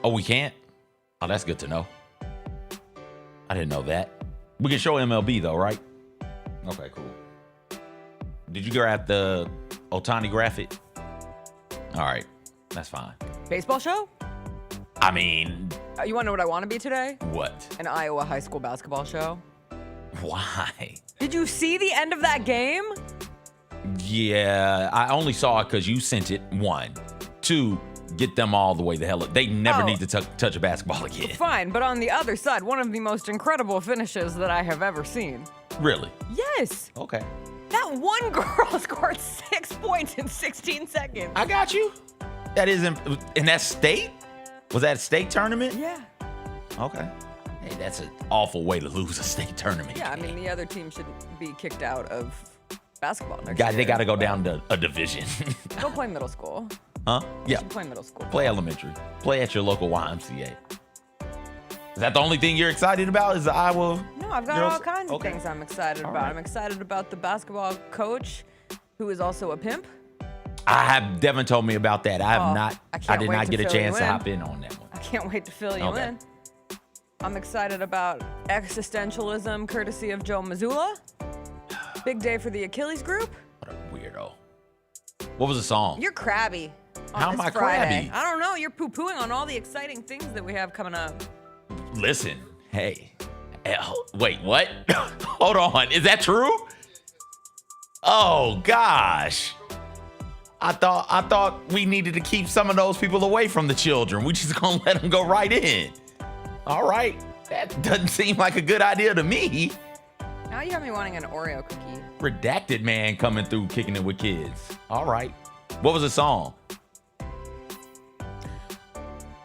Oh, we can't? Oh, that's good to know. I didn't know that. We can show MLB though, right? Okay, cool. Did you grab the Otani graphic? All right, that's fine. Baseball show? I mean... You want to know what I want to be today? What? An Iowa high school basketball show. Why? Did you see the end of that game? Yeah, I only saw it because you sent it. 1. 2, get them all the way the hell up. They never need to touch a basketball again. Fine, but on the other side, one of the most incredible finishes that I have ever seen. Really? Yes. Okay. That one girl scored 6 points in 16 seconds. I got you. That is in that state? Was that a state tournament? Yeah. Okay. Hey, that's an awful way to lose a state tournament. Yeah, I mean, the other team should be kicked out of basketball next Guys, year. they got to go down to a division. Go play middle school. Huh? You Yeah. should play middle school. Play elementary. Play at your local YMCA. Is that the only thing you're excited about? Is the Iowa? No, I've got girls? all kinds of Okay. things I'm excited All about. right. I'm excited about the basketball coach, who is also a pimp. Devin told me about that. I have not. I did wait not to get a fill you chance to in. hop in on that one. I can't wait to fill you Okay. in. I'm excited about existentialism, courtesy of Joe Mazzulla. Big day for the Achilles group. What a weirdo. What was the song? You're crabby. On How this am I Friday. crabby? I don't know. You're poo-pooing on all the exciting things that we have coming up. Listen, hey. Wait, what? Hold on. Is that true? Oh gosh. I thought we needed to keep some of those people away from the children. We just gonna let them go right in. All right. That doesn't seem like a good idea to me. Now you have me wanting an Oreo cookie. Redacted man coming through kicking it with kids. All right. What was the song?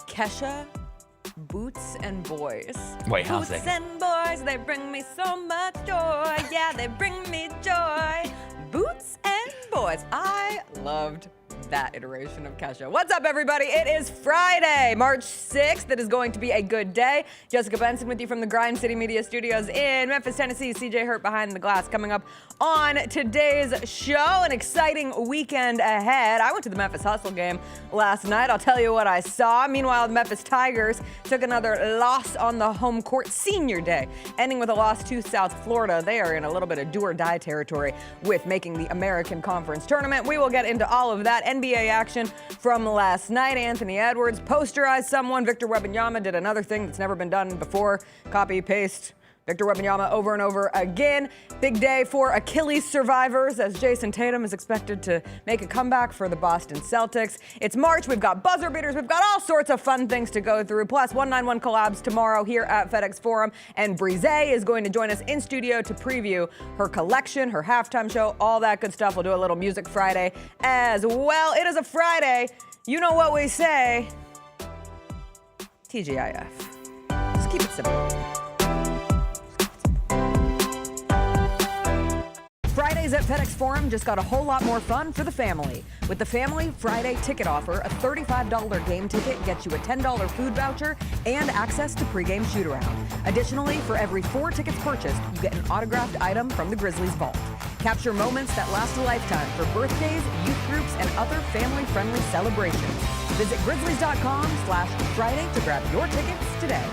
Kesha, Boots and Boys. Wait, how's Boots that? and boys, they bring me so much joy. Yeah, they bring me joy. Boots and Boys. I loved that iteration of Kesha. What's up, everybody? It is Friday, March 6th. It is going to be a good day. Jessica Benson with you from the Grind City Media Studios in Memphis, Tennessee. CJ Hurt behind the glass. Coming up on today's show, an exciting weekend ahead. I went to the Memphis Hustle game last night. I'll tell you what I saw. Meanwhile, the Memphis Tigers took another loss on the home court senior day, ending with a loss to South Florida. They are in a little bit of do or die territory with making the American Conference Tournament. We will get into all of that. NBA action from last night. Anthony Edwards posterized someone. Victor Wembanyama did another thing that's never been done before. Copy, paste. Victor Wembanyama over and over again. Big day for Achilles survivors as Jayson Tatum is expected to make a comeback for the Boston Celtics. It's March. We've got buzzer beaters. We've got all sorts of fun things to go through. Plus 191 collabs tomorrow here at FedEx Forum. And Brezay is going to join us in studio to preview her collection, her halftime show, all that good stuff. We'll do a little Music Friday as well. It is a Friday. You know what we say. TGIF. Just keep it simple. Fridays at FedEx Forum just got a whole lot more fun for the family. With the Family Friday ticket offer, a $35 game ticket gets you a $10 food voucher and access to pregame shoot-around. Additionally, for every 4 tickets purchased, you get an autographed item from the Grizzlies vault. Capture moments that last a lifetime for birthdays, youth groups, and other family-friendly celebrations. Visit grizzlies.com/Friday to grab your tickets today.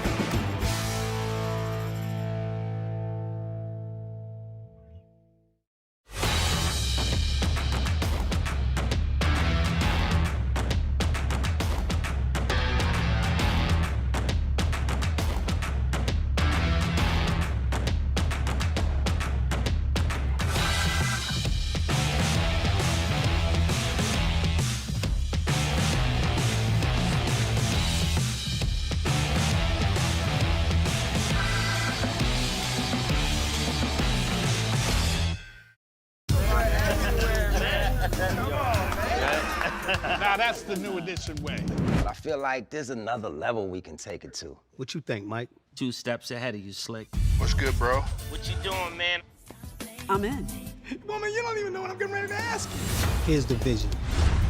Now that's the new edition way. I feel like there's another level we can take it to. What you think, Mike? 2 steps ahead of you, Slick. What's good, bro? What you doing, man? I'm in. Woman, you don't even know what I'm getting ready to ask you. Here's the vision.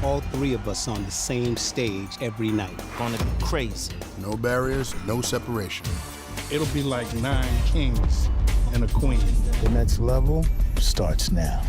All 3 of us on the same stage every night. Gonna be crazy. No barriers, no separation. It'll be like 9 kings and a queen. The next level starts now.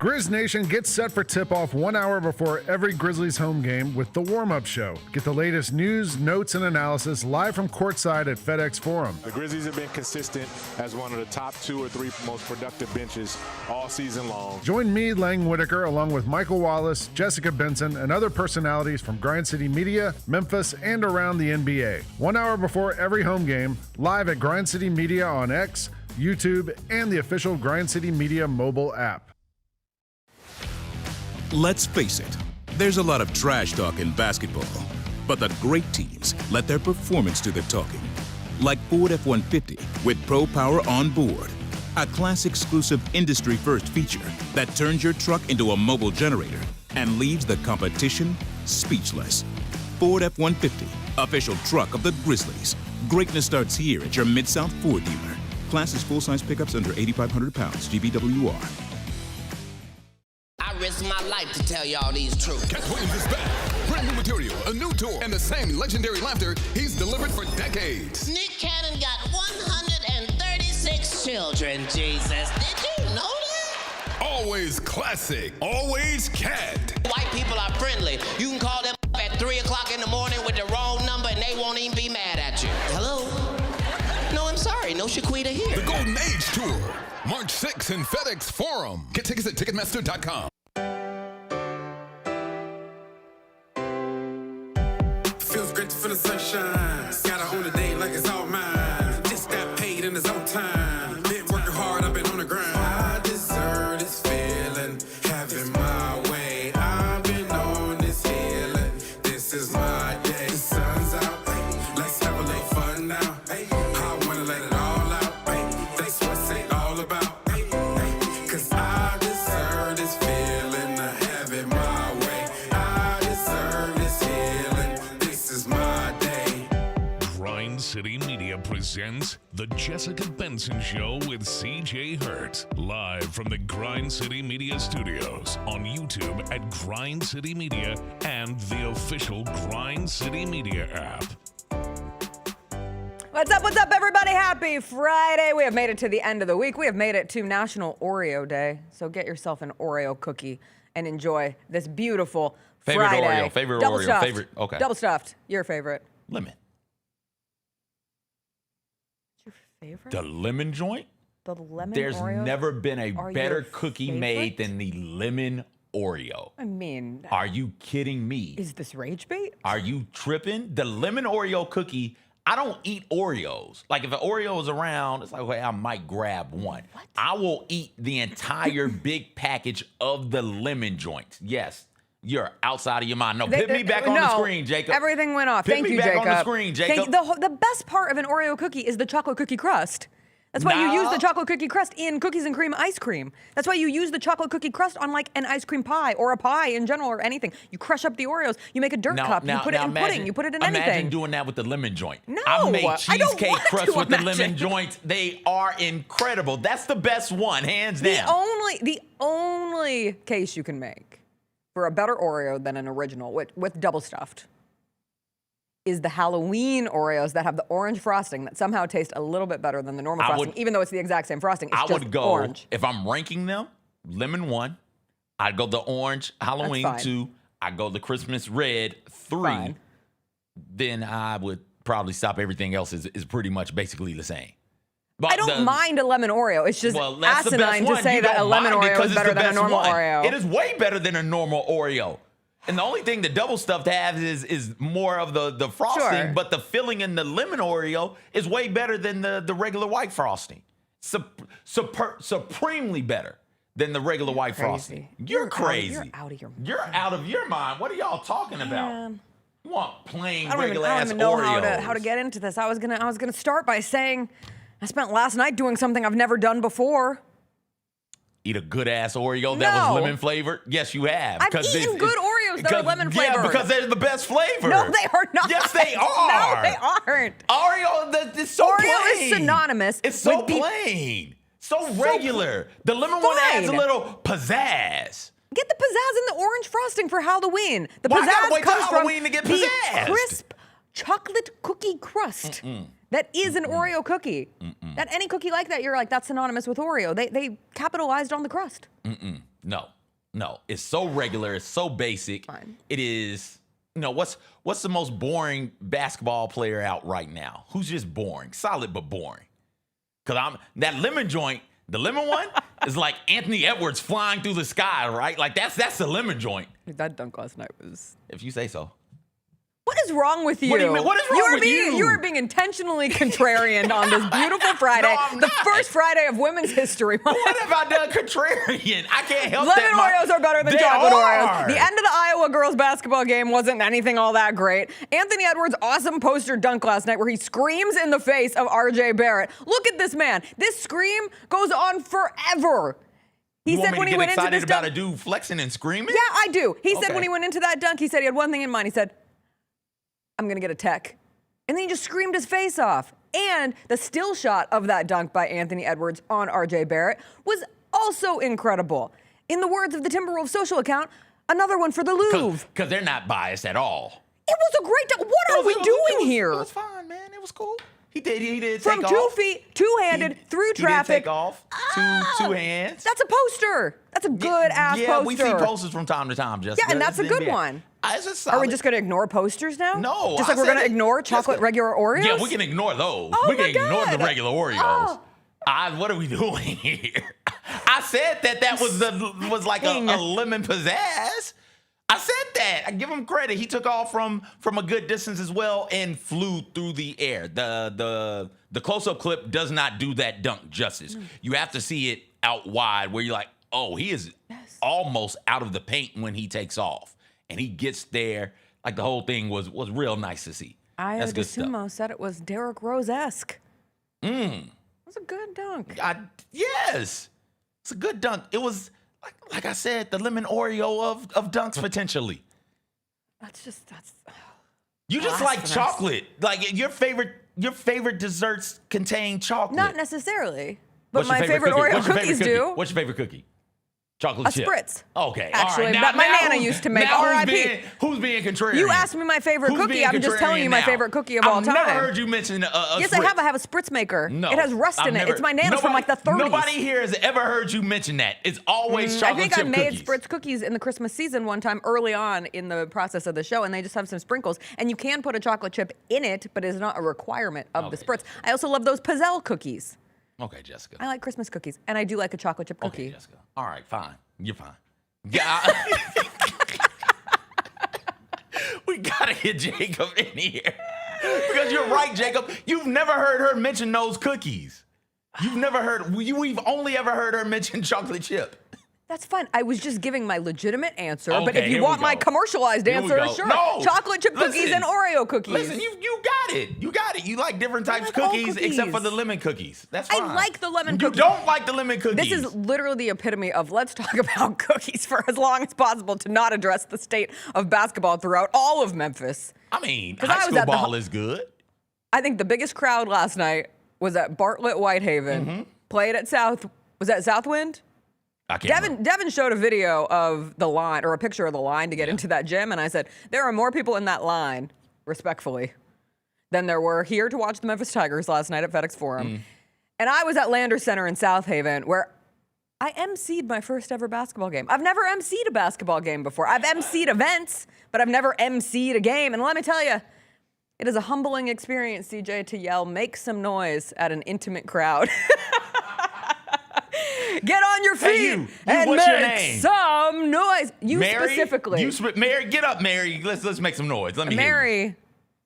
Grizz Nation gets set for tip-off 1 hour before every Grizzlies home game with the warm-up show. Get the latest news, notes, and analysis live from courtside at FedEx Forum. The Grizzlies have been consistent as one of the top 2 or 3 most productive benches all season long. Join me, Lang Whitaker, along with Michael Wallace, Jessica Benson, and other personalities from Grind City Media, Memphis, and around the NBA. 1 hour before every home game, live at Grind City Media on X, YouTube, and the official Grind City Media mobile app. Let's face it, there's a lot of trash talk in basketball, but the great teams let their performance do the talking. Like Ford F-150 with Pro Power on board, a class-exclusive industry-first feature that turns your truck into a mobile generator and leaves the competition speechless. Ford F-150, official truck of the Grizzlies. Greatness starts here at your Mid-South Ford dealer. Class is full-size pickups under 8,500 pounds, GBWR. I risk my life to tell y'all these truths. Cat Williams is back. Brand new material, a new tour, and the same legendary laughter he's delivered for decades. Nick Cannon got 136 children, Jesus. Did you know that? Always classic, always Cat. White people are friendly. You can call them at 3 o'clock in the morning with the wrong number and they won't even be mad at you. Hello? No, I'm sorry. No Shaquita here. The Golden Age Tour, March 6th in FedEx Forum. Get tickets at Ticketmaster.com. Feels great to feel the sunshine. Gotta own the day like it's all mine. Just got paid in his own time. Been working hard, I've been on the grind. I deserve this feeling, having my way. I've been on this healing. This is my day. The sun's out, let's have a little fun now. I wanna let it all out. That's what's it all about. Cause I deserve this feeling, having my way. I deserve this healing. This is my day. Grind City Media presents The Jessica Benson Show with CJ Hurt. Live from the Grind City Media Studios on YouTube at Grind City Media and the official Grind City Media app. What's up, everybody? Happy Friday. We have made it to the end of the week. We have made it to National Oreo Day. So get yourself an Oreo cookie and enjoy this beautiful Favorite Friday. Oreo, favorite Double Oreo, stuffed. favorite. Okay. Double stuffed. Your favorite. Lemon. Your favorite? The lemon joint? The lemon There's Oreos never been a are better your cookie favorite? made than the lemon Oreo. I mean, Are you kidding me? is this rage bait? Are you tripping? The lemon Oreo cookie, I don't eat Oreos. Like if an Oreo is around, it's like, okay, I might grab one. What? I will eat the entire big package of the lemon joint. Yes, you're outside of your mind. No, put me back on the screen, Jacob. Everything went off. Put Thank me you, back Jacob. on the screen, Jacob. The best part of an Oreo cookie is the chocolate cookie crust. That's why you use the chocolate cookie crust in cookies and cream ice cream. That's why you use the chocolate cookie crust on like an ice cream pie or a pie in general or anything. You crush up the Oreos, you make a dirt cup, you put it in pudding, you put it in anything. Imagine doing that with the lemon joint. No, I've made I don't cheesecake want crust to with the imagine. lemon joints. They are incredible. That's the best one, hands down. The only case you can make for a better Oreo than an original with double stuffed is the Halloween Oreos that have the orange frosting that somehow taste a little bit better than the normal frosting, even though it's the exact same frosting. It's I just would go, orange. if I'm ranking them, lemon 1, I'd go the orange Halloween That's fine. 2, I'd go the Christmas red 3, Fine. then I would probably stop. Everything else is pretty much basically the same. But I don't mind a lemon Oreo. It's just that's the best asinine one. to say You that a don't lemon mind it Oreo 'cause is it's better the than a best normal one. Oreo. It is way better than a normal Oreo. And the only thing the double stuffed has is more of the frosting, Sure. but the filling in the lemon Oreo is way better than the regular white frosting. Supremely better than the regular white frosting. You're crazy. You're out of your mind. You're out of your mind. What are y'all talking about? Man. You want plain, I don't regular ass even know Oreos. how to get into this. I was gonna start by saying I spent last night doing something I've never done before. Eat a good ass Oreo that was No. lemon flavored? Yes, you have. I've eaten good Oreos that are lemon flavored. Yeah, because they're the best flavor. No, they are not. Yes, they are. No, they aren't. Oreo, it's so Oreo plain. is synonymous. It's so with plain. So regular. The lemon one adds a Fine. little pizzazz. Get the pizzazz in the orange frosting for Halloween. The Well, I gotta pizzazz wait till comes Halloween from to get the pizzazzed. crisp chocolate cookie crust that is an Oreo cookie. That any cookie like that, you're like, that's synonymous with Oreo. They capitalized on the crust. No. No, it's so regular. It's so basic. Fine. It is, what's the most boring basketball player out right now? Who's just boring? Solid, but boring. Because that lemon joint, the lemon one, is like Anthony Edwards flying through the sky, right? Like, that's the lemon joint. That dunk last night was... If you say so. What is wrong with you? What do you mean? What is wrong with you? You are being intentionally contrarian on this beautiful Friday. No, I'm the not. first Friday of Women's History Month. What have I done contrarian? I can't help Lemon that. Oreos are better than They chocolate are. Oreos. The end of the Iowa girls basketball game wasn't anything all that great. Anthony Edwards' awesome poster dunk last night where he screams in the face of RJ Barrett. Look at this man. This scream goes on forever. He said when he went into this about dunk, a dude flexing and screaming? yeah, I do. He said Okay. when he went into that dunk, he said he had one thing in mind. He said, I'm going to get a tech. And then he just screamed his face off. And the still shot of that dunk by Anthony Edwards on RJ Barrett was also incredible. In the words of the Timberwolves social account, another one for the Louvre. Because they're not biased at all. It was a great dunk. What are we doing here? It was fine, man. It was cool. He did From take 2 off. feet, two-handed, through He did traffic. take off. Two hands. That's a poster. That's a good-ass Yeah, poster. we see posters from time to time, Jessica. Yeah, and that's a It's good NBA. one. It's just Are we solid. just going to ignore posters now? No. Just like I we're going said to it. ignore chocolate Jessica. regular Oreos? Yeah, we can ignore those. Oh we can my ignore the God. regular Oreos. Oh. What are we doing here? I said that was like a lemon pizzazz. I said that. I give him credit. He took off from a good distance as well and flew through the air. The close-up clip does not do that dunk justice. You have to see it out wide where you're like, oh, he is almost out of the paint when he takes off. And he gets there. Like the whole thing was real nice to see. Io That's good stuff. DeSumo said it was Derrick Rose-esque. It was a good dunk. Yes. It's a good dunk. It was, like I said, the lemon Oreo of dunks potentially. That's You just like blasphemous. chocolate. Like your favorite desserts contain chocolate. Not necessarily, but What's your my favorite cookie? Oreo What's your cookies favorite cookie? do. What's your favorite cookie? Chocolate A chip. Spritz. Okay. Actually, all right. that my Nana who's- used to make. now R.I.P. Who's being contrarian? You asked me my favorite Who's cookie. being I'm just telling you contrarian my now? favorite cookie of all time. I've never heard you mention a Yes, Spritz. I have. I have a Spritz maker. No. It has rust I've in it. never- It's my Nana's from like the 30s. Nobody here has ever heard you mention that. It's always I chocolate think I chip made cookies. Spritz cookies in the Christmas season one time early on in the process of the show, and they just have some sprinkles. And you can put a chocolate chip in it, but it's not a requirement of the Spritz. I also love those Pizzelle cookies. Okay, Jessica. I like Christmas cookies, and I do like a chocolate chip cookie. Okay, Jessica. All right, fine. You're fine. Yeah. We gotta get Jacob in here. Because you're right, Jacob. You've never heard her mention those cookies. We've only ever heard her mention chocolate chip. That's fine. I was just giving my legitimate answer, but Okay, if you here we want my go. commercialized Here we answer, go. sure. No. Chocolate chip cookies Listen. and Oreo cookies. Listen, you got it. You got it. You like different types of like all cookies, cookies. except for the lemon cookies. That's fine. I like the lemon You cookies. don't like the lemon cookies. This is literally the epitome of let's talk about cookies for as long as possible to not address the state of basketball throughout all of Memphis. I mean, 'Cause I high was school at the ball is good. I think the biggest crowd last night was at Bartlett Whitehaven. Played at was that Southwind? I can't Devin showed a video of the line, or a picture of the line to get into that gym, and I said, there are more people in that line, respectfully, than there were here to watch the Memphis Tigers last night at FedEx Forum. And I was at Landers Center in South Haven, where I emceed my first ever basketball game. I've never emceed a basketball game before. I've emceed events, but I've never emceed a game. And let me tell you, it is a humbling experience, CJ, to yell, make some noise at an intimate crowd. Get on your feet Hey, you, and what's your make name? some noise. You Mary? specifically. Mary, get up, Mary. Let's make some noise. Let me hear you. Mary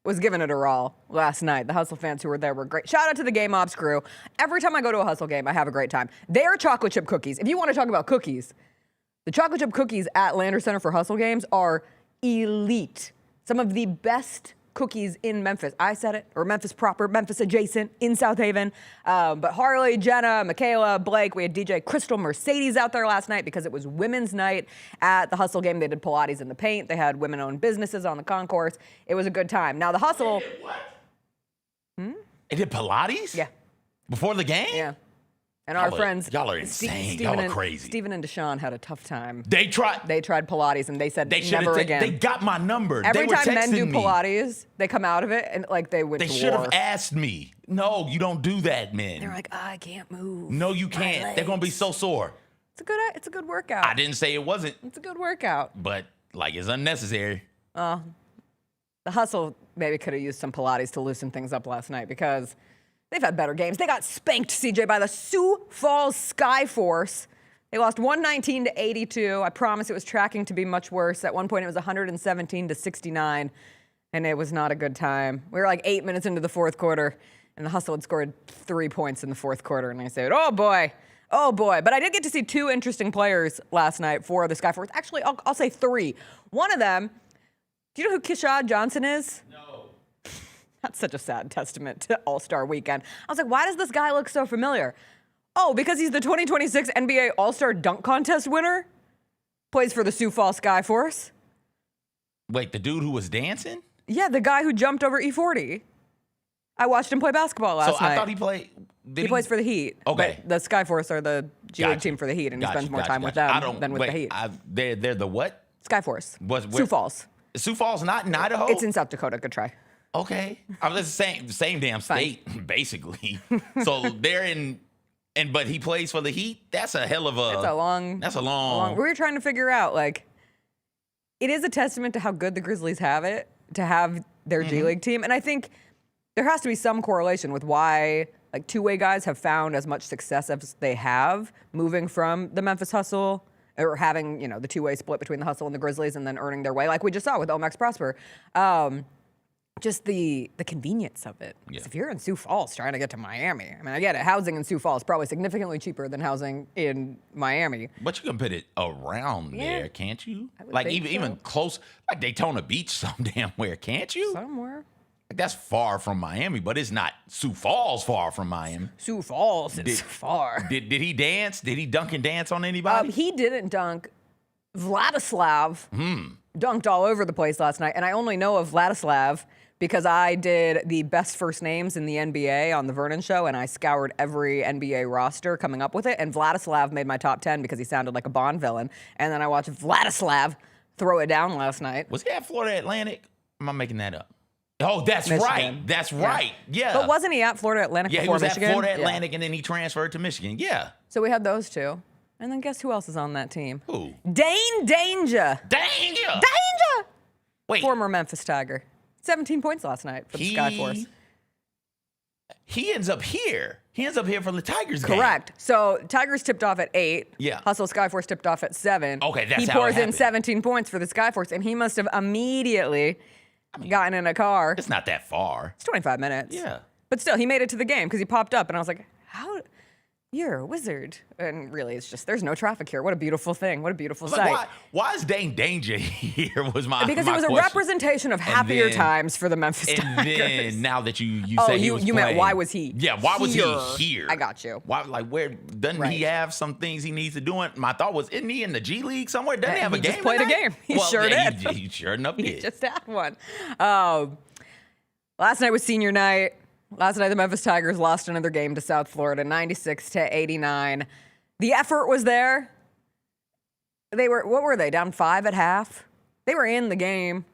was giving it a all last night. The Hustle fans who were there were great. Shout out to the Game Ops crew. Every time I go to a Hustle game, I have a great time. Their chocolate chip cookies. If you want to talk about cookies, the chocolate chip cookies at Landers Center for Hustle games are elite. Some of the best cookies in Memphis. I said it, or Memphis proper, Memphis adjacent in South Haven. But Harley, Jenna, Michaela, Blake, we had DJ Crystal Mercedes out there last night because it was women's night at the Hustle game. They did Pilates in the paint. They had women-owned businesses on the concourse. It was a good time. Now the Hustle. They did Pilates? Yeah. Before the game? Yeah. And our friends. Y'all are insane. Y'all are crazy. Stephen and Deshaun had a tough time. They tried Pilates and they said They never again. They got my number. Every they were time men do texting me. Pilates, they come out of it and like they went They to should war. have asked me. No, you don't do that, man. They're like, I can't move. No, you can't. They're going to be so sore. It's a good workout. I didn't say it wasn't, It's a good workout. but like it's unnecessary. The Hustle maybe could have used some Pilates to loosen things up last night because they've had better games. They got spanked, CJ, by the Sioux Falls Skyforce. They lost 119-82. I promise it was tracking to be much worse. At one point, it was 117-69, and it was not a good time. We were like 8 minutes into the fourth quarter, and the Hustle had scored 3 points in the fourth quarter, and I said, oh boy. But I did get to see 2 interesting players last night for the Skyforce. Actually, I'll say 3. One of them, do you know who Kishad Johnson is? No. That's such a sad testament to All-Star Weekend. I was like, why does this guy look so familiar? Oh, because he's the 2026 NBA All-Star Dunk Contest winner. Plays for the Sioux Falls Skyforce. Wait, the dude who was dancing? Yeah, the guy who jumped over E40. I watched him play basketball last night. I thought he played. He plays for the Heat. Okay. But the Skyforce are the G League team for the Heat, and he spends more time with them than with the Heat. They're the what? Skyforce. Sioux Falls. Sioux Falls, not in Idaho? It's in South Dakota. Good try. Okay. I was the same damn state, basically. So they're in, but he plays for the Heat? That's a hell of a... That's a long... We were trying to figure out, like, it is a testament to how good the Grizzlies have it, to have their G League team. And I think there has to be some correlation with why, like, two-way guys have found as much success as they have, moving from the Memphis Hustle, or having, the two-way split between the Hustle and the Grizzlies, and then earning their way, like we just saw with Omex Prosper. Just the convenience of it. Yeah. If you're in Sioux Falls trying to get to Miami, I mean, I get it. Housing in Sioux Falls is probably significantly cheaper than housing in Miami. But you can put it around there, can't you? Like even close, like Daytona Beach, some damn where, can't you? Somewhere. Like that's far from Miami, but it's not Sioux Falls far from Miami. Sioux Falls is far. Did he dance? Did he dunk and dance on anybody? He didn't dunk. Vladislav dunked all over the place last night, and I only know of Vladislav because I did the best first names in the NBA on the Vernon Show, and I scoured every NBA roster coming up with it, and Vladislav made my top 10 because he sounded like a Bond villain. And then I watched Vladislav throw it down last night. Was he at Florida Atlantic? Am I making that up? Oh, that's Michigan. right. That's right. Yeah. But wasn't he at Florida Atlantic before Michigan? Yeah, he was at Florida Atlantic, and then he transferred to Michigan. Yeah. So we had those two. And then guess who else is on that team? Who? Dane Danger. Danger! Wait. Former Memphis Tiger. 17 points last night for the Skyforce. He ends up here. He ends up here for the Tigers game. Correct. So Tigers tipped off at 8. Yeah. Hustle Skyforce tipped off at 7. Okay, that's he how it pours in happened. 17 points for the Skyforce, and he must have immediately gotten in a car. It's not that far. It's 25 minutes. Yeah. But still, he made it to the game because he popped up, and I was like, how... You're a wizard. And really, it's just, there's no traffic here. What a beautiful thing. What a beautiful sight. Why is Dane Danger here was my Because my it was question. a representation of happier times for the Memphis Tigers. And then, now that you say he was you playing, meant why was he Yeah, why was he here? I got you. Why, where, doesn't he have some things he needs to do? My thought was, isn't he in the G League somewhere? Doesn't he have a game? He just played a game. He sure did. He sure enough did. He just had one. Last night was senior night. Last night, the Memphis Tigers lost another game to South Florida, 96-89. The effort was there. What were they, down 5 at half? They were in the game,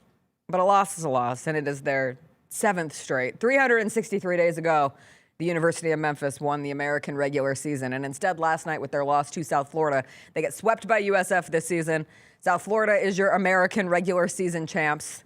but a loss is a loss, and it is their 7th straight. 363 days ago, the University of Memphis won the American regular season, and instead last night with their loss to South Florida, they get swept by USF this season. South Florida is your American regular season champs.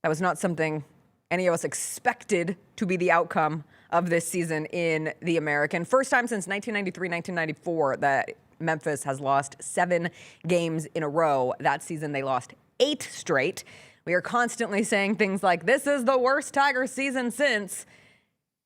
That was not something any of us expected to be the outcome of this season in the American. First time since 1993-1994 that Memphis has lost 7 games in a row. That season they lost 8 straight. We are constantly saying things like, this is the worst Tigers season since...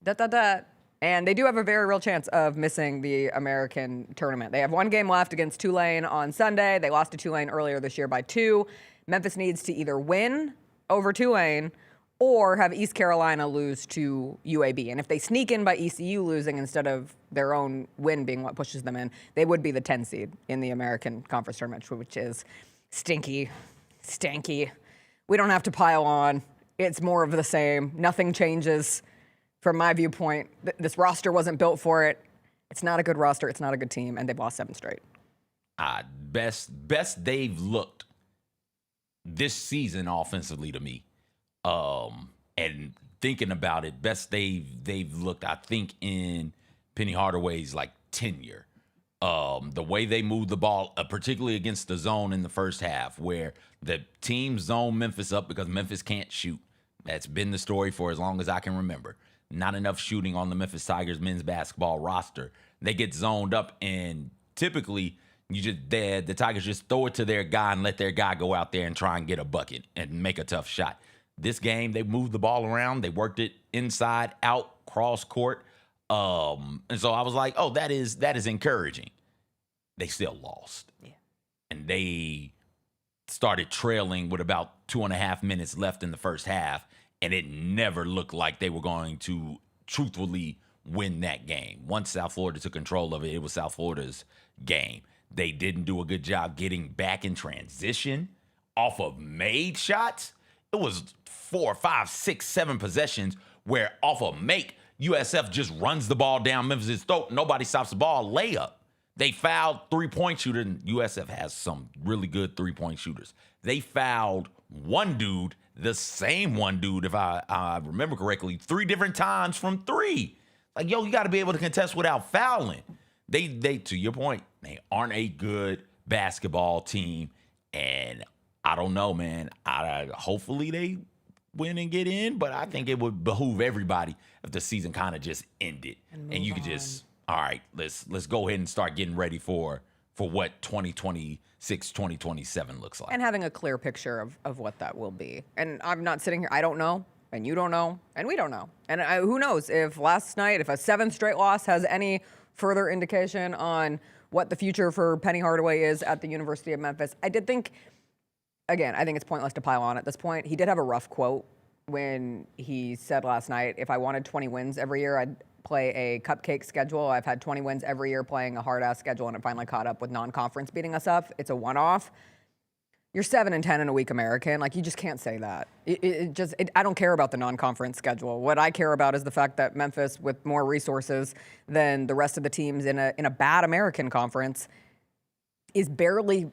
And they do have a very real chance of missing the American tournament. They have 1 game left against Tulane on Sunday. They lost to Tulane earlier this year by 2. Memphis needs to either win over Tulane or have East Carolina lose to UAB. And if they sneak in by ECU losing instead of their own win being what pushes them in, they would be the 10 seed in the American Conference Tournament, which is stanky. We don't have to pile on. It's more of the same. Nothing changes from my viewpoint. This roster wasn't built for it. It's not a good roster. It's not a good team. And they've lost 7 straight. Best they've looked this season offensively to me. And thinking about it, best they've looked, I think, in Penny Hardaway's like tenure. The way they moved the ball, particularly against the zone in the first half, where the team zoned Memphis up because Memphis can't shoot. That's been the story for as long as I can remember. Not enough shooting on the Memphis Tigers men's basketball roster. They get zoned up, and typically the Tigers just throw it to their guy and let their guy go out there and try and get a bucket and make a tough shot. This game, they moved the ball around. They worked it inside, out, cross court. And so I was like, oh, that is encouraging. They still lost. Yeah. And they started trailing with about 2.5 minutes left in the first half, and it never looked like they were going to truthfully win that game. Once South Florida took control of it, it was South Florida's game. They didn't do a good job getting back in transition off of made shots. It was 4, 5, 6, 7 possessions where off of make, USF just runs the ball down Memphis' throat. Nobody stops the ball. Layup. They fouled three-point shooter, and USF has some really good three-point shooters. They fouled one dude, the same one dude, if I remember correctly, 3 different times from 3. Like, yo, you got to be able to contest without fouling. They, to your point, they aren't a good basketball team, and I don't know, man. Hopefully they win and get in, but I think it would behoove everybody if the season kind of just ended and you could just, all right, let's go ahead and start getting ready for what 2026, 2027 looks like. And having a clear picture of what that will be. And I'm not sitting here, I don't know, and you don't know, and we don't know. And who knows if last night, if a 7th straight loss has any further indication on what the future for Penny Hardaway is at the University of Memphis. I did think, again, I think it's pointless to pile on at this point. He did have a rough quote when he said last night, if I wanted 20 wins every year, I'd play a cupcake schedule. I've had 20 wins every year playing a hard-ass schedule, and it finally caught up with non-conference beating us up. It's a one-off. You're 7-10 in a week American. Like, you just can't say that. I don't care about the non-conference schedule. What I care about is the fact that Memphis, with more resources than the rest of the teams in a bad American conference, is barely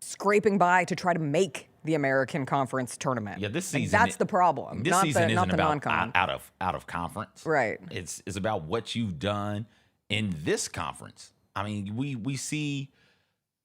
scraping by to try to make the American Conference tournament. Yeah, this season. That's the problem. This season isn't about out of conference. Right. It's about what you've done in this conference. I mean, we see,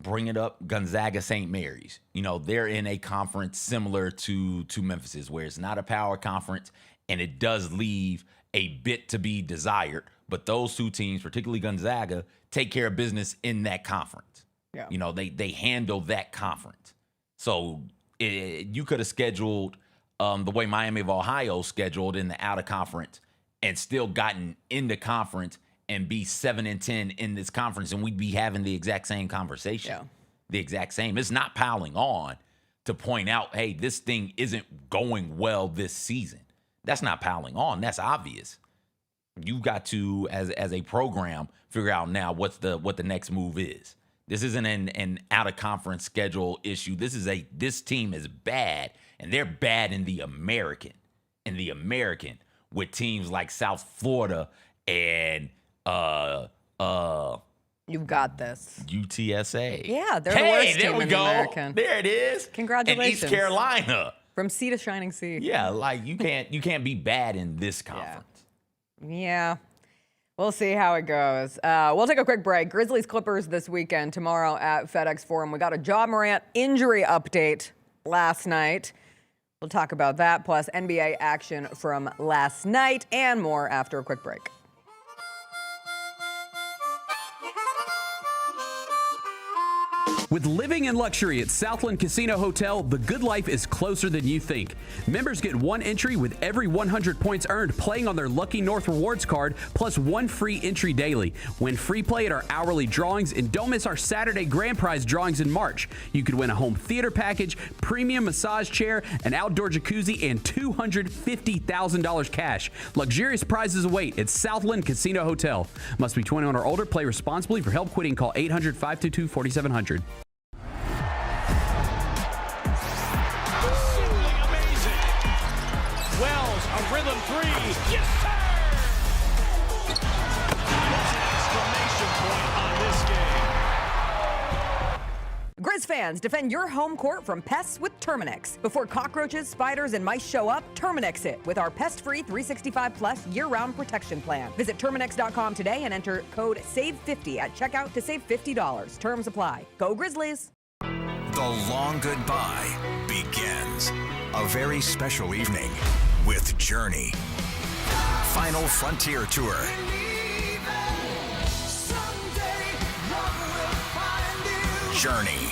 bring it up, Gonzaga St. Mary's. You know, they're in a conference similar to Memphis's, where it's not a power conference, and it does leave a bit to be desired. But those two teams, particularly Gonzaga, take care of business in that conference. Yeah. You know, they handle that conference. So you could have scheduled the way Miami of Ohio scheduled in the out of conference and still gotten into conference and be 7-10 in this conference, and we'd be having the exact same conversation. Yeah. The exact same. It's not piling on to point out, hey, this thing isn't going well this season. That's not piling on. That's obvious. You've got to, as a program, figure out now what the next move is. This isn't an out-of-conference schedule issue. This team is bad, and they're bad in the American. With teams like South Florida and you've got this. UTSA. Yeah, they're the worst team in the American. There it is. Congratulations. And East Carolina. From sea to shining sea. Yeah, like you can't be bad in this conference. Yeah. We'll see how it goes. We'll take a quick break. Grizzlies Clippers this weekend, tomorrow at FedEx Forum. We got a Ja Morant injury update last night. We'll talk about that, plus NBA action from last night and more after a quick break. With living in luxury at Southland Casino Hotel, the good life is closer than you think. Members get 1 entry with every 100 points earned playing on their Lucky North Rewards card, plus 1 free entry daily. Win free play at our hourly drawings, and don't miss our Saturday grand prize drawings in March. You could win a home theater package, premium massage chair, an outdoor jacuzzi, and $250,000 cash. Luxurious prizes await at Southland Casino Hotel. Must be 21 or older. Play responsibly. For help quitting, call 800-522-4700. Wells, a rhythm three. Yes, sir! That's an exclamation point on this game. Grizz fans, defend your home court from pests with Terminix. Before cockroaches, spiders, and mice show up, Terminix it with our pest-free 365-plus year-round protection plan. Visit Terminix.com today and enter code SAVE50 at checkout to save $50. Terms apply. Go Grizzlies! The long goodbye begins. A very special evening with Journey. Final Frontier Tour. Journey.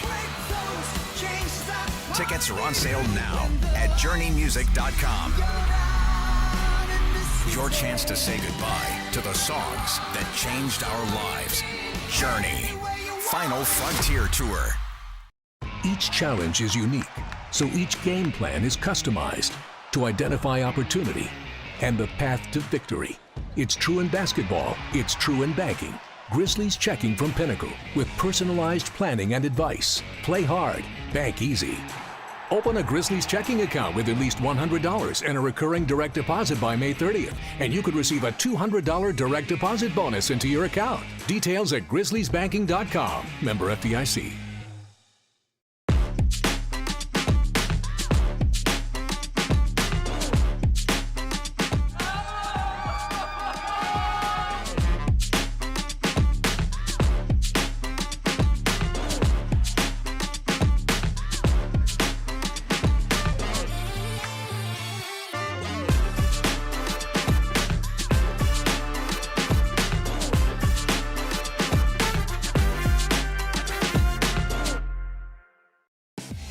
Tickets are on sale now at journeymusic.com. Your chance to say goodbye to the songs that changed our lives. Journey. Final Frontier Tour. Each challenge is unique, so each game plan is customized to identify opportunity and the path to victory. It's true in basketball, it's true in banking. Grizzlies Checking from Pinnacle with personalized planning and advice. Play hard, bank easy. Open a Grizzlies checking account with at least $100 and a recurring direct deposit by May 30th, and you could receive a $200 direct deposit bonus into your account. Details at grizzliesbanking.com. Member FDIC.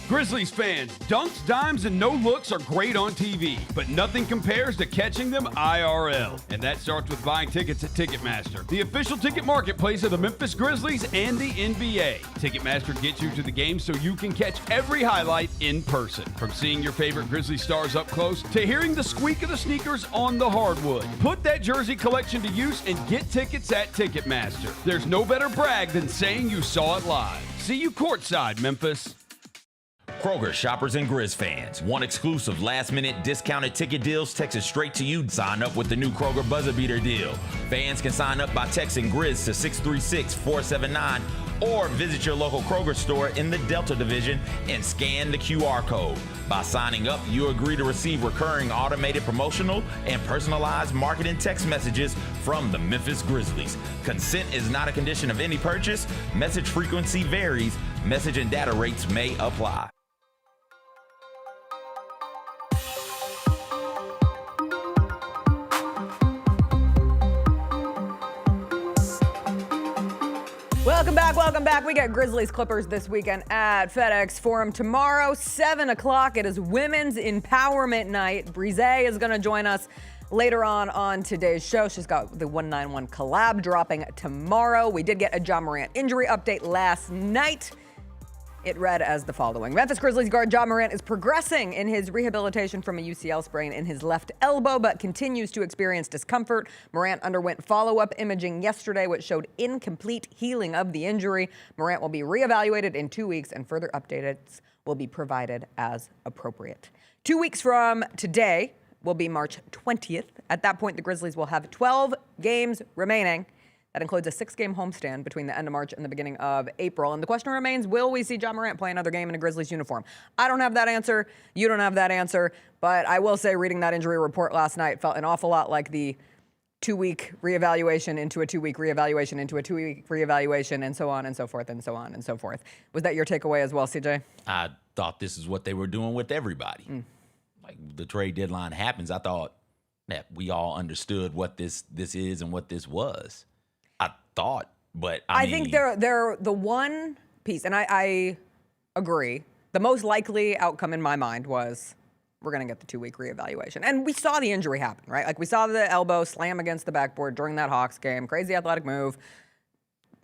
Grizzlies fans, dunks, dimes, and no-looks are great on TV, but nothing compares to catching them IRL. And that starts with buying tickets at Ticketmaster, the official ticket marketplace of the Memphis Grizzlies and the NBA. Ticketmaster gets you to the game so you can catch every highlight in person. From seeing your favorite Grizzlies stars up close to hearing the squeak of the sneakers on the hardwood. Put that jersey collection to use and get tickets at Ticketmaster. There's no better brag than saying you saw it live. See you courtside, Memphis. Kroger shoppers and Grizz fans. Want exclusive last-minute discounted ticket deals texted straight to you? Sign up with the new Kroger Buzzer Beater deal. Fans can sign up by texting Grizz to 636-479 or visit your local Kroger store in the Delta Division and scan the QR code. By signing up, you agree to receive recurring automated promotional and personalized marketing text messages from the Memphis Grizzlies. Consent is not a condition of any purchase. Message frequency varies. Message and data rates may apply. Welcome back. We got Grizzlies Clippers this weekend at FedEx Forum. Tomorrow, 7 o'clock, it is Women's Empowerment Night. Brezay is going to join us later on today's show. She's got the 191 collab dropping tomorrow. We did get a Ja Morant injury update last night. It read as the following. Memphis Grizzlies guard Ja Morant is progressing in his rehabilitation from a UCL sprain in his left elbow, but continues to experience discomfort. Morant underwent follow-up imaging yesterday, which showed incomplete healing of the injury. Morant will be reevaluated in 2 weeks, and further updates will be provided as appropriate. 2 weeks from today will be March 20th. At that point, the Grizzlies will have 12 games remaining. That includes a 6-game homestand between the end of March and the beginning of April. And the question remains, will we see Ja Morant play another game in a Grizzlies uniform? I don't have that answer. You don't have that answer. But I will say reading that injury report last night felt an awful lot like the 2-week reevaluation into a 2-week reevaluation into a 2-week reevaluation and so on and so forth and so on and so forth. Was that your takeaway as well, CJ? I thought this is what they were doing with everybody. Like the trade deadline happens, I thought that we all understood what this is and what this was. But I mean, think they're the one piece, and I agree. The most likely outcome in my mind was we're going to get the 2-week reevaluation. And we saw the injury happen, right? Like we saw the elbow slam against the backboard during that Hawks game. Crazy athletic move.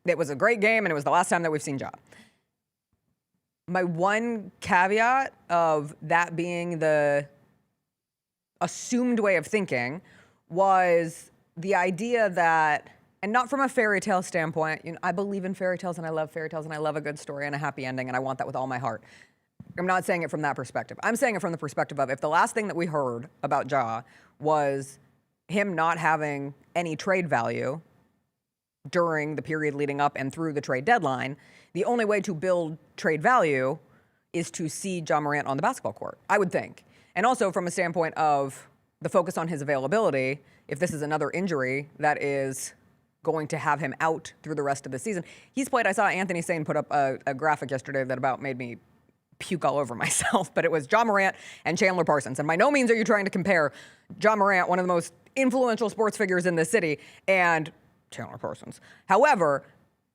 It was a great game, and it was the last time that we've seen Ja. My one caveat of that being the assumed way of thinking was the idea that, and not from a fairy tale standpoint, I believe in fairy tales and I love fairy tales and I love a good story and a happy ending and I want that with all my heart. I'm not saying it from that perspective. I'm saying it from the perspective of if the last thing that we heard about Ja was him not having any trade value during the period leading up and through the trade deadline, the only way to build trade value is to see Ja Morant on the basketball court, I would think. And also from a standpoint of the focus on his availability, if this is another injury that is going to have him out through the rest of the season. He's played, I saw Anthony Sane put up a graphic yesterday that about made me puke all over myself, but it was Ja Morant and Chandler Parsons. And by no means are you trying to compare Ja Morant, one of the most influential sports figures in the city, and Chandler Parsons. However,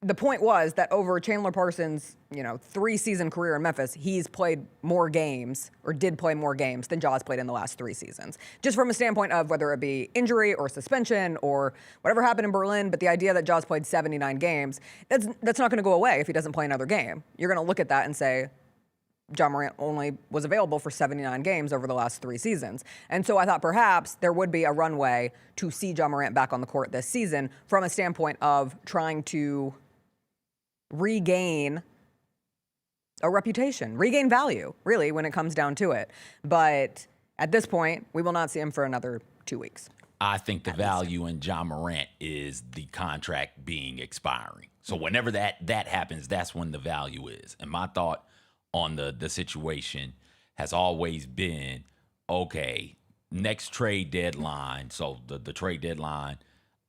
the point was that over Chandler Parsons' 3-season career in Memphis, he's played more games, or did play more games, than Ja's played in the last 3 seasons. Just from a standpoint of whether it be injury or suspension or whatever happened in Berlin, but the idea that Ja's played 79 games, that's not going to go away if he doesn't play another game. You're going to look at that and say, Ja Morant only was available for 79 games over the last 3 seasons. And so I thought perhaps there would be a runway to see Ja Morant back on the court this season from a standpoint of trying to regain a reputation, regain value, really, when it comes down to it. But at this point, we will not see him for another 2 weeks. I think the value in Ja Morant is the contract being expiring. So whenever that happens, that's when the value is. And my thought on the situation has always been, okay, next trade deadline, so the trade deadline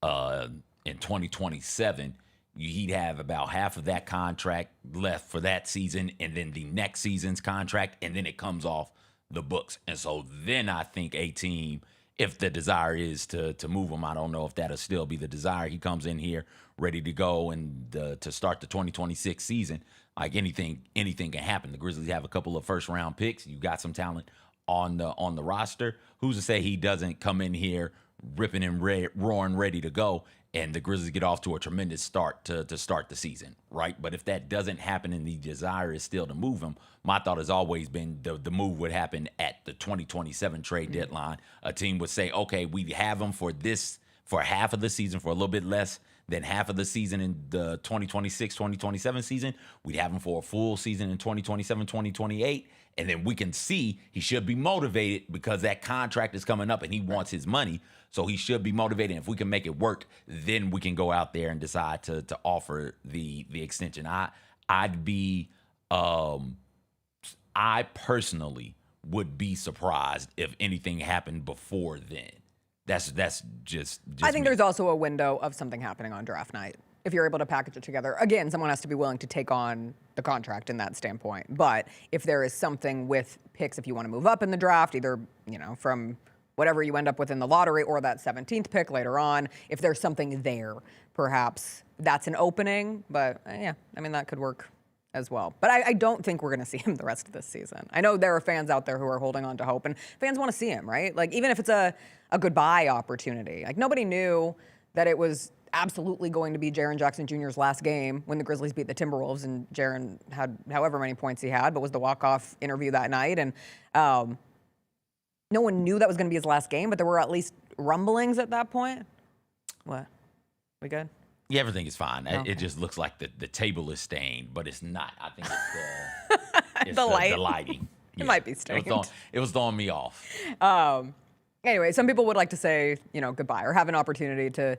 in 2027, he'd have about half of that contract left for that season, and then the next season's contract, and then it comes off the books. And so then I think a team, if the desire is to move him, I don't know if that'll still be the desire. He comes in here ready to go and to start the 2026 season. Like anything can happen. The Grizzlies have a couple of first-round picks. You got some talent on the roster. Who's to say he doesn't come in here ripping and roaring, ready to go, and the Grizzlies get off to a tremendous start to start the season, right? But if that doesn't happen and the desire is still to move him, my thought has always been the move would happen at the 2027 trade deadline. A team would say, okay, we have him for half of the season, for a little bit less than half of the season in the 2026-2027 season. We'd have him for a full season in 2027-2028. And then we can see he should be motivated because that contract is coming up and he wants his money. So he should be motivated. If we can make it work, then we can go out there and decide to offer the extension. I personally would be surprised if anything happened before then. That's just I think me. there's also a window of something happening on draft night. If you're able to package it together. Again, someone has to be willing to take on the contract in that standpoint. But if there is something with picks, if you want to move up in the draft, either, from whatever you end up with in the lottery or that 17th pick later on, if there's something there, perhaps that's an opening. But that could work as well. But I don't think we're going to see him the rest of this season. I know there are fans out there who are holding on to hope, and fans want to see him, right? Like, even if it's a goodbye opportunity. Like, nobody knew that it was absolutely going to be Jaren Jackson Jr.'s last game when the Grizzlies beat the Timberwolves, and Jaren had however many points he had, but was the walk-off interview that night. And no one knew that was going to be his last game, but there were at least rumblings at that point. What? We good? Yeah, everything is fine. Okay. It just looks like the table is stained, but it's not. I think it's The light. the lighting. It might be stained. It was throwing me off. Anyway, some people would like to say, goodbye or have an opportunity to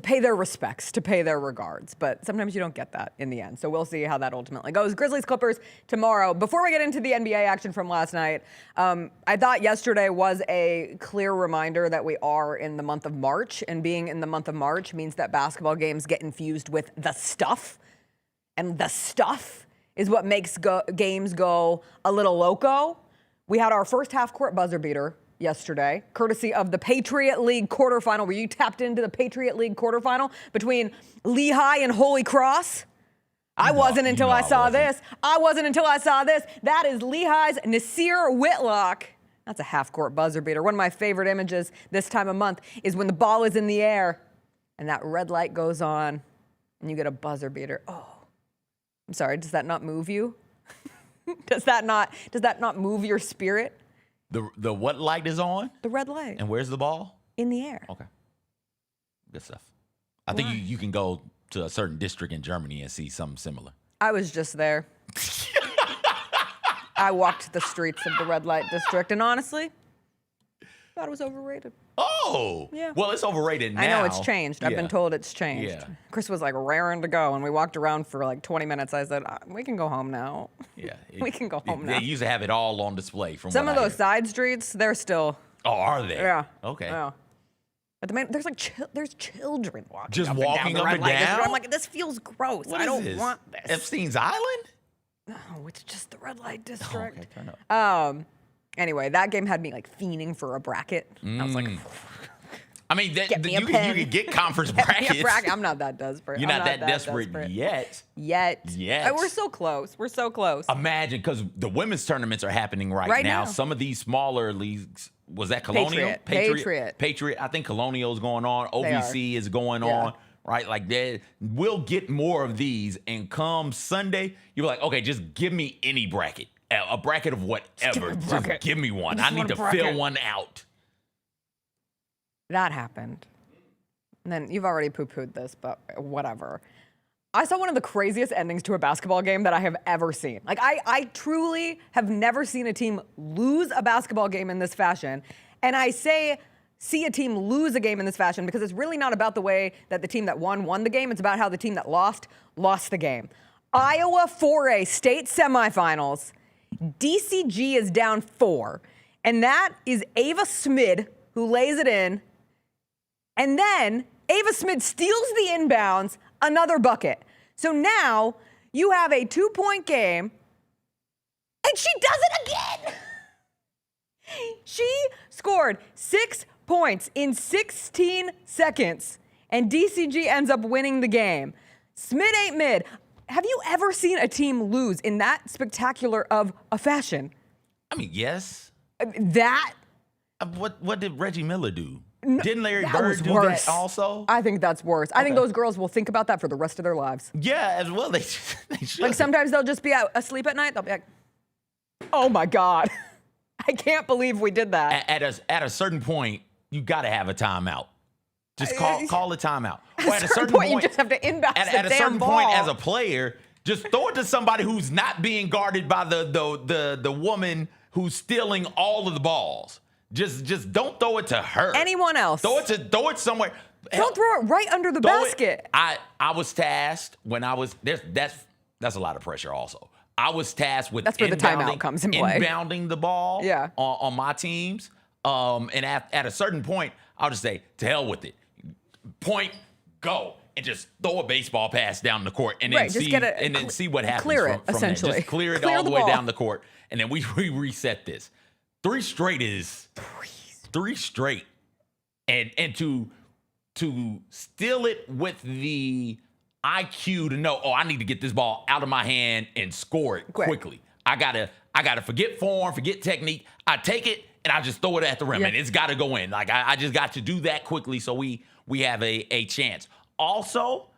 pay their respects, to pay their regards. But sometimes you don't get that in the end. So we'll see how that ultimately goes. Grizzlies Clippers tomorrow. Before we get into the NBA action from last night, I thought yesterday was a clear reminder that we are in the month of March. And being in the month of March means that basketball games get infused with the stuff. And the stuff is what makes games go a little loco. We had our first half-court buzzer beater yesterday, courtesy of the Patriot League quarterfinal. Were you tapped into the Patriot League quarterfinal between Lehigh and Holy Cross? I wasn't until I saw this. That is Lehigh's Nasir Whitlock. That's a half-court buzzer beater. One of my favorite images this time of month is when the ball is in the air and that red light goes on and you get a buzzer beater. Oh, I'm sorry. Does that not move you? Does that not move your spirit? The what light is on? The red light. And where's the ball? In the air. Okay. Good stuff. I think you can go to a certain district in Germany and see something similar. I was just there. I walked the streets of the red light district, and honestly, Thought it was overrated. Oh. Yeah. Well, it's overrated now. I know it's changed. I've been told it's changed. Yeah. Chris was like raring to go, and we walked around for like 20 minutes. I said, we can go home now. Yeah. We can go home now. They used to have it all on display. From Some what of I those hear. side streets, they're still. Oh, are they? Yeah. Okay. Yeah. But the man, there's like there's children walking Just up walking and down up the and red light district. down? I'm like, this feels gross. What I is don't this? want this. Epstein's Island? No, it's just the red light district. Okay, turn up. Anyway, that game had me like fiending for a bracket. I was like, I mean, get me a you pen. can get conference Get me a brackets. bracket. I'm not that desperate. You're I'm not that desperate yet. Yet. We're so close. We're so close. Imagine, because the women's tournaments are happening right now. Some of these smaller leagues, was that Colonial? Patriot. I think Colonial is going on. OVC is going on. Right? Like, we'll get more of these. And come Sunday, you're like, okay, just give me any bracket. A bracket of whatever. Just give me one. I need to fill one out. That happened. And then you've already poo-pooed this, but whatever. I saw one of the craziest endings to a basketball game that I have ever seen. Like, I truly have never seen a team lose a basketball game in this fashion. And I say see a team lose a game in this fashion because it's really not about the way that the team that won the game. It's about how the team that lost the game. Iowa 4A state semifinals. DCG is down 4. And that is Ava Smid who lays it in. And then Ava Smid steals the inbounds, another bucket. So now you have a 2-point game, and she does it again. She scored 6 points in 16 seconds, and DCG ends up winning the game. Smid ain't mid. Have you ever seen a team lose in that spectacular of a fashion? I mean, yes. That? What did Reggie Miller do? Didn't Larry Bird do worse. that also? I think that's worse. I think those girls will think about that for the rest of their lives. Yeah, as well. They should. Like sometimes they'll just be asleep at night. They'll be like, oh my God, I can't believe we did that. At a certain point, you got to have a timeout. Just call a timeout. At a certain point, you just have to inbound the damn ball. At a certain point, as a player, just throw it to somebody who's not being guarded by the woman who's stealing all of the balls. Just don't throw it to her. Anyone else. Throw it somewhere. Don't throw it right under the basket. I was tasked when I was that's a lot of pressure also. I was tasked with that's where the timeout comes in play. Inbounding the ball on my teams. And at a certain point, I'll just say, to hell with it. Point, go. And just throw a baseball pass down the court and then see what happens clear it, from essentially. That. Just clear it all the way down the court. And then we reset this. 3 straight is 3 straight. And to steal it with the IQ to know, I need to get this ball out of my hand and score it quickly. I gotta forget form, forget technique. I take it and I just throw it at the rim and it's gotta go in. Like I just got to do that quickly so we have a chance. Also,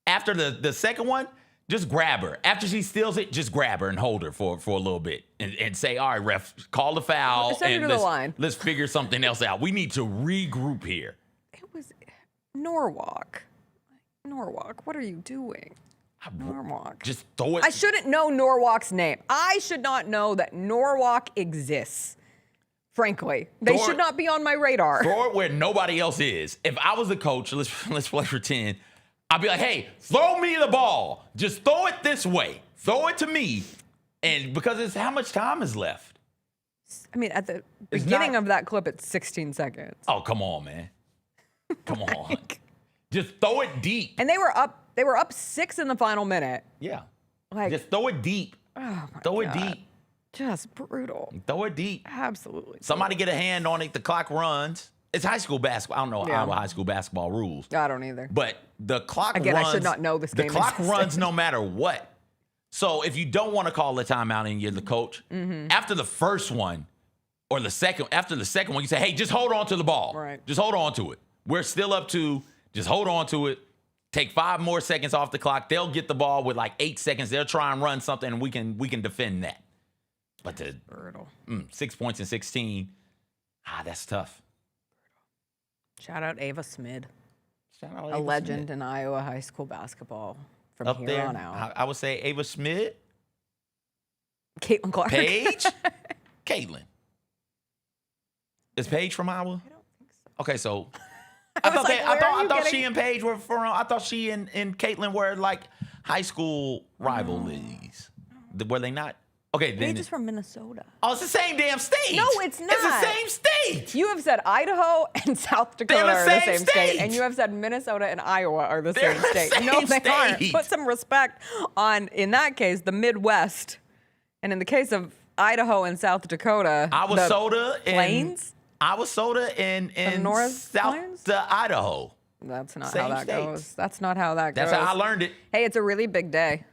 after the second one, just grab her. After she steals it, just grab her and hold her for a little bit and say, all right, ref, call the foul. Send her to the line. Let's figure something else out. We need to regroup here. It was Norwalk. What are you doing? Norwalk. Just throw it. I shouldn't know Norwalk's name. I should not know that Norwalk exists. Frankly, they should not be on my radar. Throw it where nobody else is. If I was the coach, let's play pretend. I'd be like, hey, throw me the ball. Just throw it this way. Throw it to me. And because it's how much time is left? I mean, at the beginning of that clip, it's 16 seconds. Oh, come on, man. Come on. Just throw it deep. And they were up 6 in the final minute. Yeah. Just throw it deep. Oh my throw God. it deep. Just brutal. Throw it deep. Absolutely. Somebody get a hand on it. The clock runs. It's high school basketball. I don't know Iowa high school basketball rules. I don't either. But the clock runs. Again, I should not know this game. The clock runs no matter what. So if you don't want to call a timeout and you're the coach, after the first one or after the second one, you say, hey, just hold on to the ball. Right. Just hold on to it. We're still up 2. Just hold on to it. Take 5 more seconds off the clock. They'll get the ball with like 8 seconds. They'll try and run something, and we can defend that. But brutal. 6 points in 16, that's tough. Shout out Ava Smid. Shout out a legend in Iowa high school basketball from up here there, on out. I would say Ava Smid. Caitlin Clark. Paige. Caitlin. Is Paige from Iowa? I don't think so. Okay, so I thought she and Paige were from. I thought she and Caitlin were like high school rivalries. Were they not? Okay, then. Paige is from Minnesota. Oh, it's the same damn state. No, it's not. It's the same state. You have said Idaho and South Dakota are the same state, and you have said Minnesota and Iowa are the same state. No, they aren't. Put some respect on, in that case, the Midwest, and in the case of Idaho and South Dakota, Iowa-Soda Plains. Iowa-Soda and North South Plains? Idaho. That's not Same how that states. goes. That's not how that goes. That's how I learned it. Hey, it's a really big day.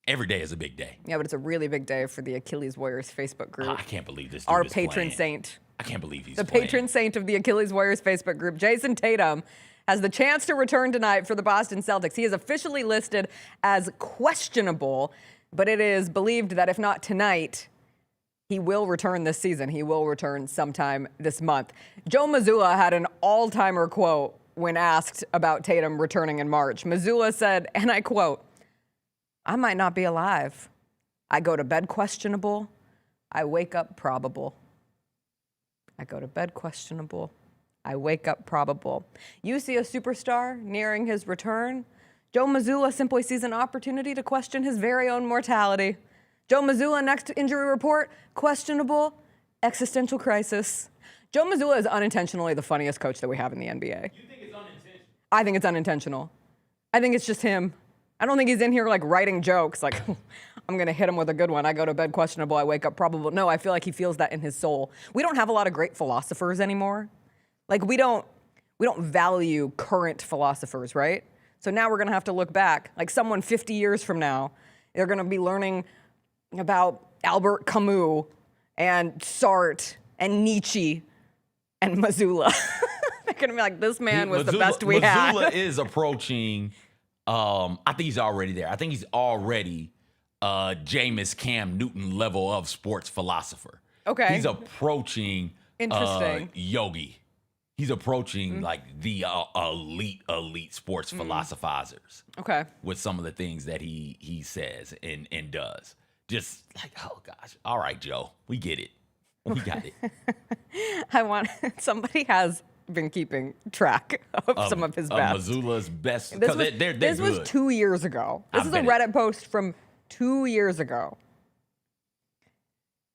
Every day is a big day. Yeah, but it's a really big day for the Achilles Warriors Facebook group. I can't believe this dude Our is patron playing. saint. I can't believe he's the playing. patron saint of the Achilles Warriors Facebook group, Jayson Tatum, has the chance to return tonight for the Boston Celtics. He is officially listed as questionable, but it is believed that if not tonight, he will return this season. He will return sometime this month. Joe Mazzulla had an all-timer quote when asked about Tatum returning in March. Mazzulla said, and I quote, "I might not be alive. I go to bed questionable. I wake up probable. I go to bed questionable. I wake up probable." You see a superstar nearing his return. Joe Mazzulla simply sees an opportunity to question his very own mortality. Joe Mazzulla, next injury report, questionable, existential crisis. Joe Mazzulla is unintentionally the funniest coach that we have in the NBA. You think it's unintentional? I think it's unintentional. I think it's just him. I don't think he's in here like writing jokes like, I'm going to hit him with a good one. I go to bed questionable. I wake up probable. No, I feel like he feels that in his soul. We don't have a lot of great philosophers anymore. Like we don't value current philosophers, right? So now we're going to have to look back. Like someone 50 years from now, they're going to be learning about Albert Camus and Sartre and Nietzsche and Mazzulla. They're going to be like, this man was the best we had. Mazzulla is approaching, I think he's already there. I think he's already Jameis Cam Newton level of sports philosopher. Okay. He's approaching Interesting. Yogi. He's approaching like the elite sports philosophizers. Okay. With some of the things that he says and does. Just like, oh gosh. All right, Joe. We get it. We got it. Somebody has been keeping track of some of his best. Mazzulla's best. This was 2 years ago. This is a Reddit post from 2 years ago.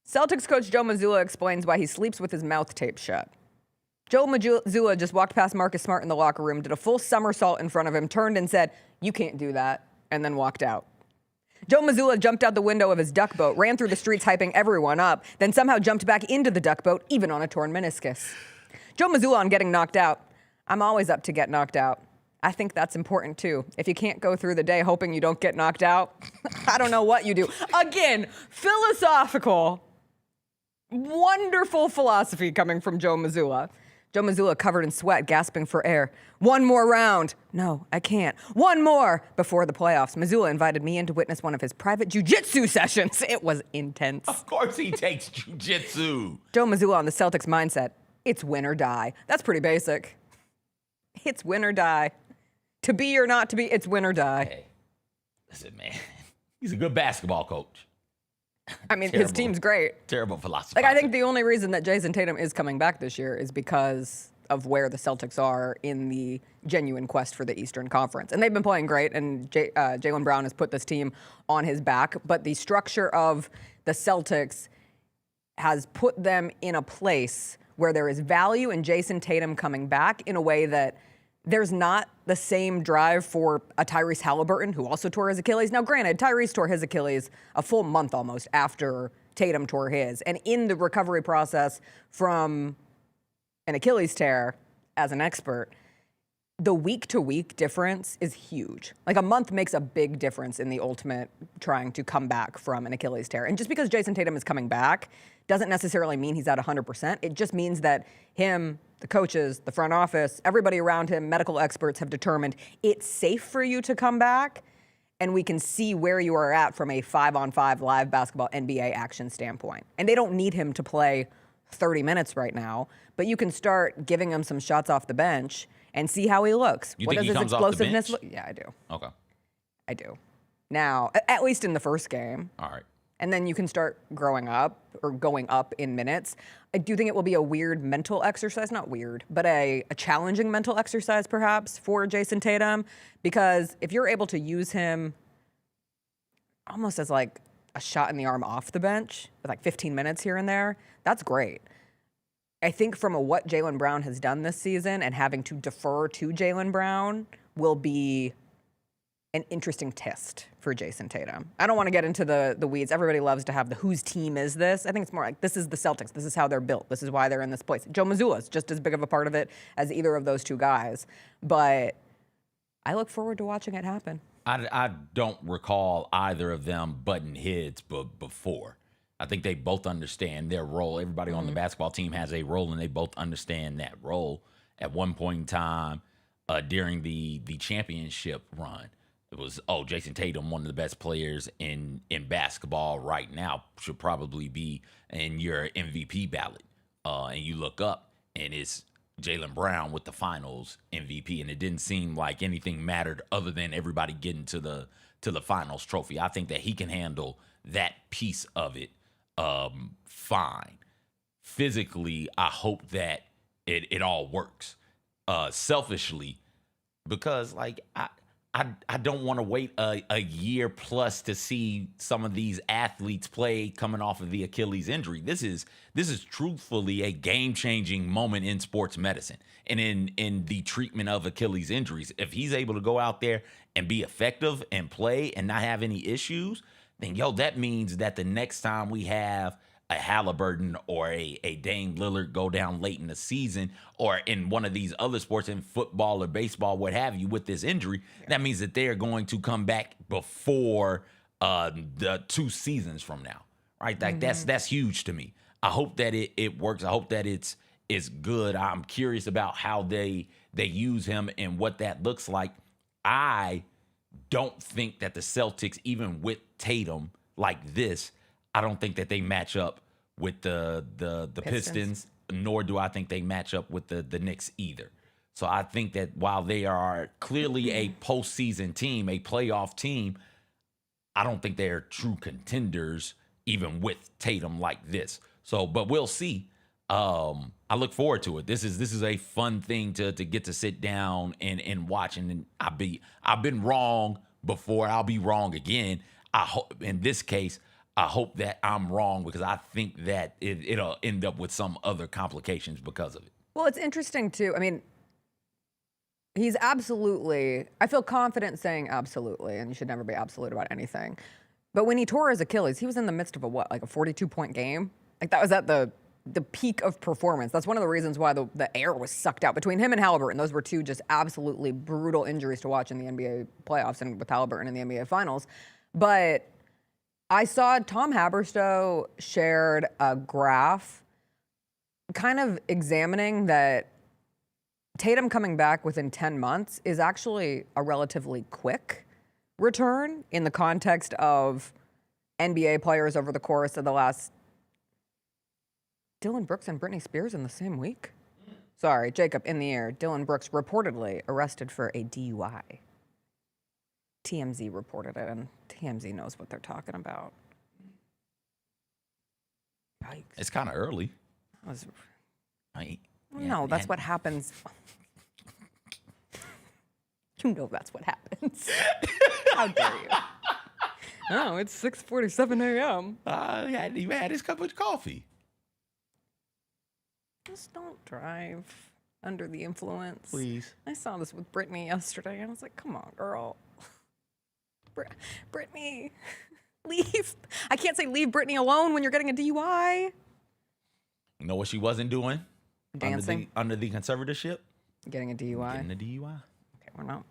Celtics coach Joe Mazzulla explains why he sleeps with his mouth taped shut. Joe Mazzulla just walked past Marcus Smart in the locker room, did a full somersault in front of him, turned and said, "You can't do that," and then walked out. Joe Mazzulla jumped out the window of his duck boat, ran through the streets hyping everyone up, then somehow jumped back into the duck boat, even on a torn meniscus. Joe Mazzulla on getting knocked out. "I'm always up to get knocked out. I think that's important too. If you can't go through the day hoping you don't get knocked out, I don't know what you do." Again, philosophical, wonderful philosophy coming from Joe Mazzulla. Joe Mazzulla covered in sweat, gasping for air. "One more round." "No, I can't." "One more." Before the playoffs, Mazzulla invited me in to witness one of his private jiu-jitsu sessions. It was intense. Of course he takes jiu-jitsu. Joe Mazzulla on the Celtics mindset. It's win or die. That's pretty basic. It's win or die. To be or not to be, it's win or die. Hey, listen, man. He's a good basketball coach. I mean, his team's great. Terrible philosophy. Like, I think the only reason that Jayson Tatum is coming back this year is because of where the Celtics are in the genuine quest for the Eastern Conference. And they've been playing great, and Jaylen Brown has put this team on his back. But the structure of the Celtics has put them in a place where there is value in Jayson Tatum coming back in a way that there's not the same drive for a Tyrese Halliburton, who also tore his Achilles. Now, granted, Tyrese tore his Achilles a full month almost after Tatum tore his. And in the recovery process from an Achilles tear, as an expert, the week-to-week difference is huge. Like, a month makes a big difference in the ultimate trying to come back from an Achilles tear. And just because Jayson Tatum is coming back doesn't necessarily mean he's at 100%. It just means that him, the coaches, the front office, everybody around him, medical experts have determined it's safe for you to come back, and we can see where you are at from a 5-on-5 live basketball NBA action standpoint. And they don't need him to play 30 minutes right now, but you can start giving him some shots off the bench and see how he looks. You what think does he his comes off the explosiveness bench? look? Yeah, I do. Okay. I do. Now, at least in the first game. All right. and then you can start growing up or going up in minutes. I do think it will be a weird mental exercise, not weird, but a challenging mental exercise perhaps for Jayson Tatum, because if you're able to use him almost as like a shot in the arm off the bench with like 15 minutes here and there, that's great. I think from what Jaylen Brown has done this season and having to defer to Jaylen Brown will be an interesting test for Jayson Tatum. I don't want to get into the weeds. Everybody loves to have the whose team is this. I think it's more like this is the Celtics. This is how they're built. This is why they're in this place. Joe Mazzulla's just as big of a part of it as either of those two guys. But I look forward to watching it happen. I don't recall either of them butting heads before. I think they both understand their role. Everybody on the basketball team has a role, and they both understand that role. At one point in time, during the championship run, it was, Jayson Tatum, one of the best players in basketball right now, should probably be in your MVP ballot. And you look up, and it's Jaylen Brown with the finals MVP, and it didn't seem like anything mattered other than everybody getting to the finals trophy. I think that he can handle that piece of it fine. Physically, I hope that it all works. Selfishly, because like I don't want to wait a year plus to see some of these athletes play coming off of the Achilles injury. This is truthfully a game-changing moment in sports medicine and in the treatment of Achilles injuries. If he's able to go out there and be effective and play and not have any issues, then that means that the next time we have a Halliburton or a Dame Lillard go down late in the season, or in one of these other sports, in football or baseball, what have you, with this injury, that means that they're going to come back before the 2 seasons from now, right? Like that's huge to me. I hope that it works. I hope that it's good. I'm curious about how they use him and what that looks like. I don't think that the Celtics, even with Tatum like this, I don't think that they match up with the Pistons, nor do I think they match up with the Knicks either. So I think that while they are clearly a postseason team, a playoff team, I don't think they're true contenders even with Tatum like this. So, but we'll see. I look forward to it. This is a fun thing to get to sit down and watch. And I've been wrong before. I'll be wrong again. I hope in this case, I hope that I'm wrong, because I think that it'll end up with some other complications because of it. Well, it's interesting too. I mean, he's absolutely, I feel confident saying absolutely, and you should never be absolute about anything. But when he tore his Achilles, he was in the midst of a 42-point game? Like that was at the peak of performance. That's one of the reasons why the air was sucked out between him and Halliburton. Those were two just absolutely brutal injuries to watch in the NBA playoffs and with Halliburton in the NBA finals. But I saw Tom Haberstow shared a graph kind of examining that Tatum coming back within 10 months is actually a relatively quick return in the context of NBA players over the course of the last. Dylan Brooks and Britney Spears in the same week? Sorry, Jacob, in the air. Dylan Brooks reportedly arrested for a DUI. TMZ reported it, and TMZ knows what they're talking about. Yikes. It's kind of early. No, that's what happens. You know that's what happens. How dare you? Oh, it's 6:47 a.m. He hadn't even had his cup of coffee. Just don't drive under the influence. Please. I saw this with Brittany yesterday, and I was like, come on, girl. Brittany, leave. I can't say leave Brittany alone when you're getting a DUI. You know what she wasn't doing? Dancing. Under the conservatorship? Getting a DUI. Getting a DUI. Okay, we're not.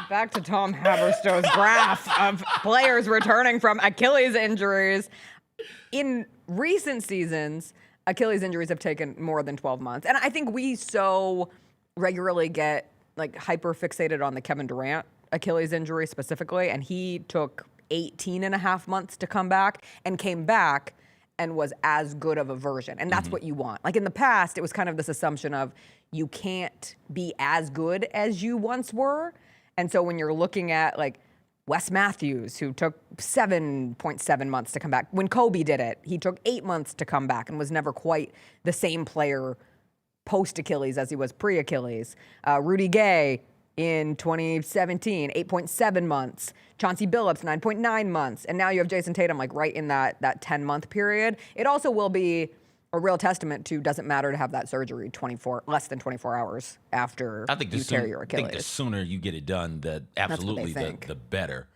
Back to Tom Haberstow's graph of players returning from Achilles injuries. In recent seasons, Achilles injuries have taken more than 12 months. And I think we so regularly get like hyper fixated on the Kevin Durant Achilles injury specifically. And he took 18 and a half months to come back and came back and was as good of a version. And that's what you want. Like in the past, it was kind of this assumption of you can't be as good as you once were. And so when you're looking at like Wes Matthews, who took 7.7 months to come back. When Kobe did it, he took 8 months to come back and was never quite the same player post-Achilles as he was pre-Achilles. Rudy Gay in 2017, 8.7 months. Chauncey Billups, 9.9 months. And now you have Jayson Tatum like right in that 10-month period. It also will be a real testament to doesn't matter to have that surgery less than 24 hours after you tear your Achilles. I think the sooner you get it done, the better.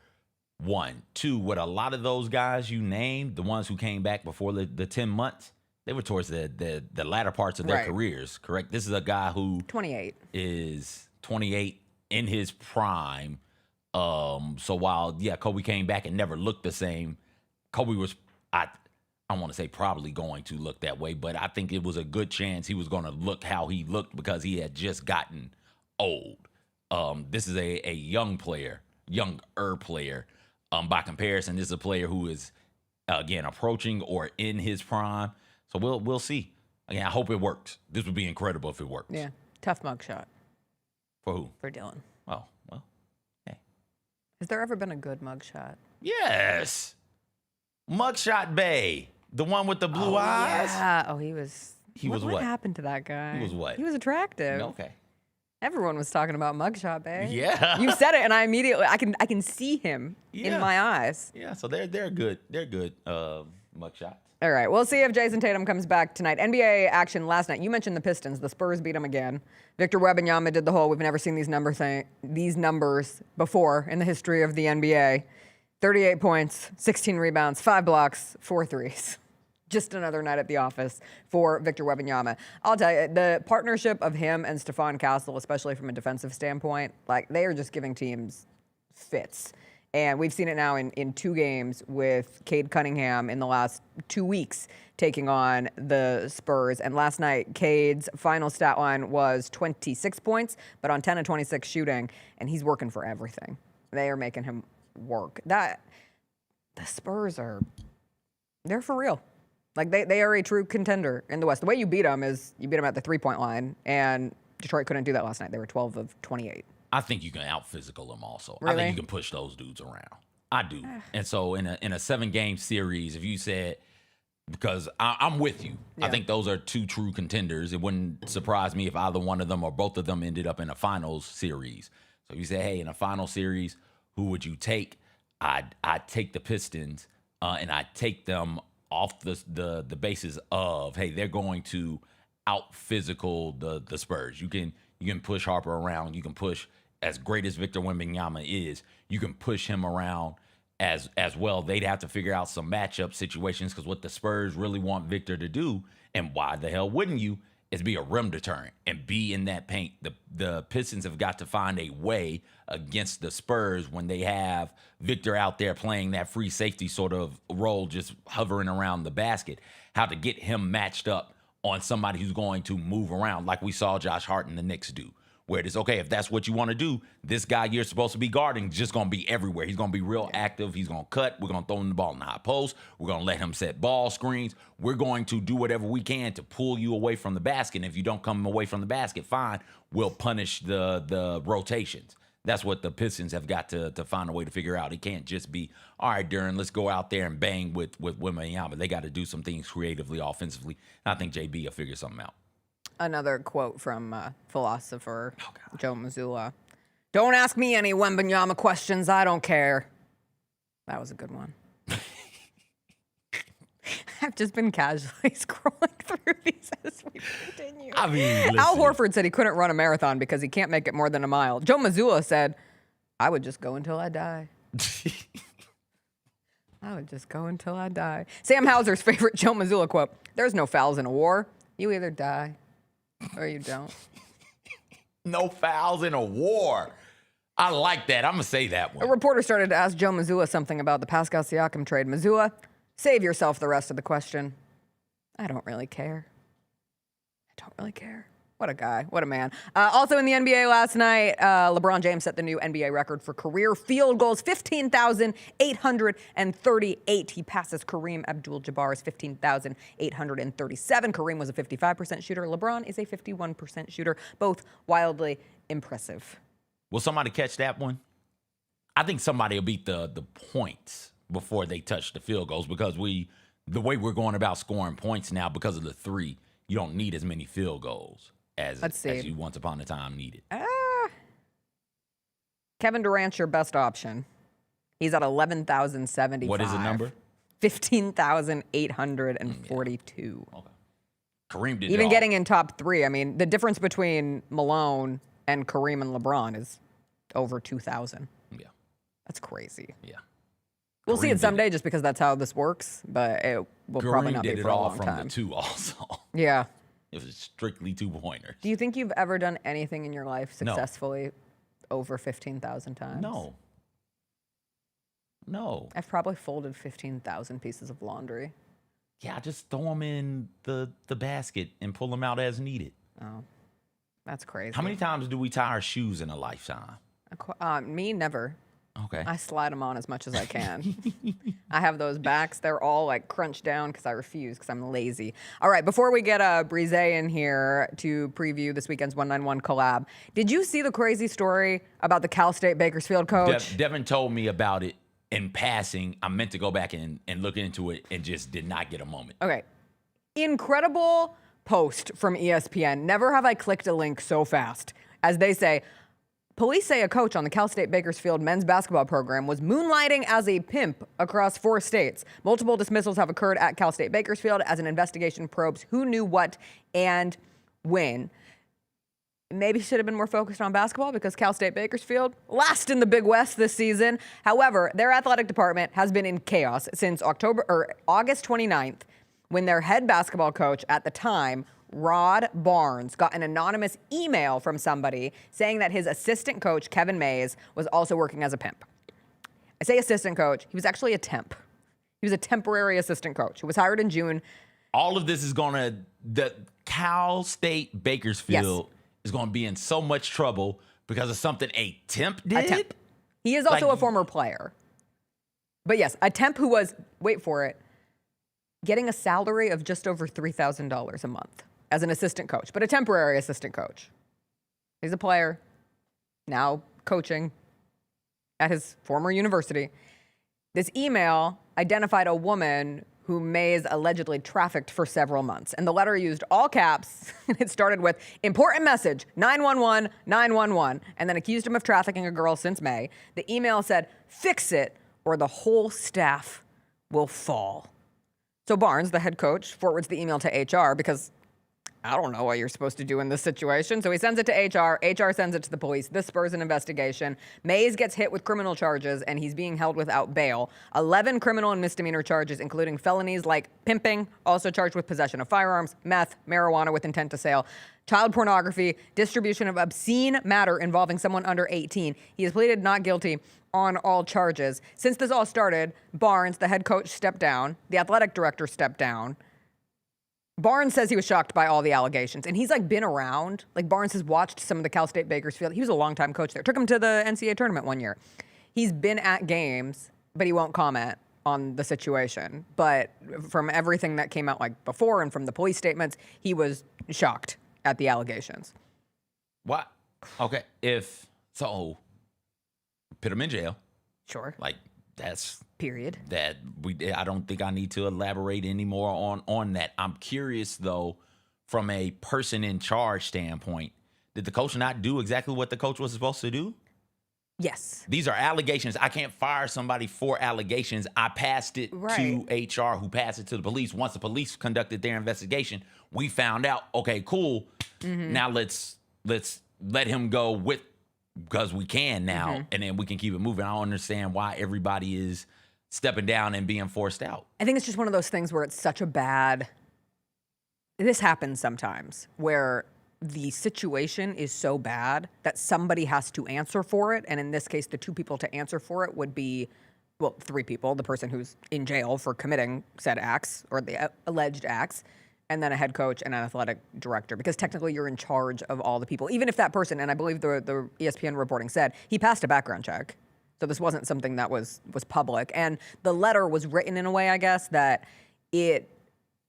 1. 2, what a lot of those guys you named, the ones who came back before the 10 months, they were towards the latter parts of their careers, correct? This is a guy who 28 is 28 in his prime. So while, Kobe came back and never looked the same, Kobe was, I want to say probably going to look that way, but I think it was a good chance he was going to look how he looked because he had just gotten old. This is a younger player. By comparison, this is a player who is, again, approaching or in his prime. So we'll see. Again, I hope it works. This would be incredible if it works. Yeah, tough mugshot. For who? For Dylan. Oh, well, hey. Has there ever been a good mugshot? Yes. Mugshot Bay. The one with the blue eyes? Yeah. Oh, he was what? What happened to that guy? He was what? He was attractive. Okay. Everyone was talking about Mugshot Bay. Yeah. You said it, and I immediately I can see him in my eyes. Yeah. So they're good. They're good mugshots. All right. We'll see if Jayson Tatum comes back tonight. NBA action last night. You mentioned the Pistons. The Spurs beat them again. Victor Wembanyama did the whole. We've never seen these numbers before in the history of the NBA. 38 points, 16 rebounds, 5 blocks, 4 threes. Just another night at the office for Victor Wembanyama. I'll tell you, the partnership of him and Stephon Castle, especially from a defensive standpoint, like they are just giving teams fits. And we've seen it now in 2 games with Cade Cunningham in the last 2 weeks taking on the Spurs. And last night, Cade's final stat line was 26 points, but on 10 of 26 shooting, and he's working for everything. They are making him work. The Spurs they're for real. Like, they are a true contender in the West. The way you beat them is you beat them at the 3-point line, and Detroit couldn't do that last night. They were 12 of 28. I think you can out-physical them also. Really? I think you can push those dudes around. I do. And so in a 7-game series, if you said, because I'm with you. Yeah. I think those are 2 true contenders. It wouldn't surprise me if either one of them or both of them ended up in a finals series. So if you say, hey, in a final series, who would you take? I'd take the Pistons, and I'd take them off the basis of, hey, they're going to out-physical the Spurs. You can push Harper around. You can push, as great as Victor Wembanyama is, you can push him around as well. They'd have to figure out some matchup situations because what the Spurs really want Victor to do, and why the hell wouldn't you, is be a rim deterrent and be in that paint. The Pistons have got to find a way against the Spurs when they have Victor out there playing that free safety sort of role, just hovering around the basket, how to get him matched up on somebody who's going to move around like we saw Josh Hart and the Knicks do. Where it is, okay, if that's what you want to do, this guy you're supposed to be guarding is just going to be everywhere. He's going to be real active. He's going to cut. We're going to throw him the ball in the high post. We're going to let him set ball screens. We're going to do whatever we can to pull you away from the basket. And if you don't come away from the basket, fine, we'll punish the rotations. That's what the Pistons have got to find a way to figure out. It can't just be, all right, Duran, let's go out there and bang with Wembanyama. They got to do some things creatively, offensively. And I think JB will figure something out. Another quote from philosopher Joe Mazzulla. Don't ask me any Wembanyama questions. I don't care. That was a good one. I've just been casually scrolling through these as we continue. I mean, Al Horford said he couldn't run a marathon because he can't make it more than a mile. Joe Mazzulla said, I would just go until I die. I would just go until I die. Sam Hauser's favorite Joe Mazzulla quote, there's no fouls in a war. You either die or you don't. No fouls in a war. I like that. I'm going to say that one. A reporter started to ask Joe Mazzulla something about the Pascal Siakam trade. Mazzulla, save yourself the rest of the question. I don't really care. I don't really care. What a guy. What a man. Also in the NBA last night, LeBron James set the new NBA record for career field goals, 15,838. He passes Kareem Abdul-Jabbar's 15,837. Kareem was a 55% shooter. LeBron is a 51% shooter. Both wildly impressive. Will somebody catch that one? I think somebody will beat the points before they touch the field goals because the way we're going about scoring points now because of the 3, you don't need as many field goals as you once upon a time needed. Kevin Durant's your best option. He's at 11,075. What is the number? 15,842. Okay. Kareem did Even getting in top 3. I mean, the difference between Malone and Kareem and LeBron is over 2,000. Yeah. That's crazy. Yeah. We'll see it someday just because that's how this works, but it will probably not be for a long time. Kareem did it all from the 2 also. Yeah. It was strictly 2-pointers. Do you think you've ever done anything in your life successfully over 15,000 times? No. I've probably folded 15,000 pieces of laundry. Yeah, just throw them in the basket and pull them out as needed. Oh, that's crazy. How many times do we tie our shoes in a lifetime? Me, never. Okay. I slide them on as much as I can. I have those backs. They're all like crunched down because I refuse because I'm lazy. All right, before we get Brezay in here to preview this weekend's 191 collab, did you see the crazy story about the Cal State Bakersfield coach? Devin told me about it in passing. I meant to go back and look into it and just did not get a moment. Okay. Incredible post from ESPN. Never have I clicked a link so fast. As they say, police say a coach on the Cal State Bakersfield men's basketball program was moonlighting as a pimp across 4 states. Multiple dismissals have occurred at Cal State Bakersfield as an investigation probes who knew what and when. Maybe should have been more focused on basketball because Cal State Bakersfield last in the Big West this season. However, their athletic department has been in chaos since August 29th when their head basketball coach at the time, Rod Barnes, got an anonymous email from somebody saying that his assistant coach, Kevin Mays, was also working as a pimp. I say assistant coach. He was actually a temp. He was a temporary assistant coach who was hired in June. All of this is the Cal State Bakersfield is going to be in so much trouble because of something a temp did? A temp. He is also a former player. But yes, a temp who was, wait for it, getting a salary of just over $3,000 a month as an assistant coach, but a temporary assistant coach. He's a player, now coaching at his former university. This email identified a woman who Mays allegedly trafficked for several months. And the letter used all caps. It started with, important message, 911, 911, and then accused him of trafficking a girl since May. The email said, fix it or the whole staff will fall. So Barnes, the head coach, forwards the email to HR because I don't know what you're supposed to do in this situation. So he sends it to HR. HR sends it to the police. This spurs an investigation. Mays gets hit with criminal charges, and he's being held without bail. 11 criminal and misdemeanor charges, including felonies like pimping, also charged with possession of firearms, meth, marijuana with intent to sale, child pornography, distribution of obscene matter involving someone under 18. He has pleaded not guilty on all charges. Since this all started, Barnes, the head coach, stepped down. The athletic director stepped down. Barnes says he was shocked by all the allegations, and he's like been around. Like Barnes has watched some of the Cal State Bakersfield. He was a longtime coach there. Took him to the NCAA tournament one year. He's been at games, but he won't comment on the situation. But from everything that came out like before and from the police statements, he was shocked at the allegations. What? Okay, if so, put him in jail. Sure. Like that's period. I don't think I need to elaborate anymore on that. I'm curious though, from a person in charge standpoint, did the coach not do exactly what the coach was supposed to do? Yes. These are allegations. I can't fire somebody for allegations. I passed it to HR, who passed it to the police. Once the police conducted their investigation, we found out, okay, cool. Mm-hmm. Now let's let him go with, because we can now, and then we can keep it moving. I don't understand why everybody is stepping down and being forced out. I think it's just one of those things where it's such a bad, this happens sometimes, where the situation is so bad that somebody has to answer for it. And in this case, the 2 people to answer for it would be, well, 3 people, the person who's in jail for committing said acts or the alleged acts, and then a head coach and an athletic director, because technically you're in charge of all the people. Even if that person, and I believe the ESPN reporting said, he passed a background check. So this wasn't something that was public. And the letter was written in a way, I guess, that it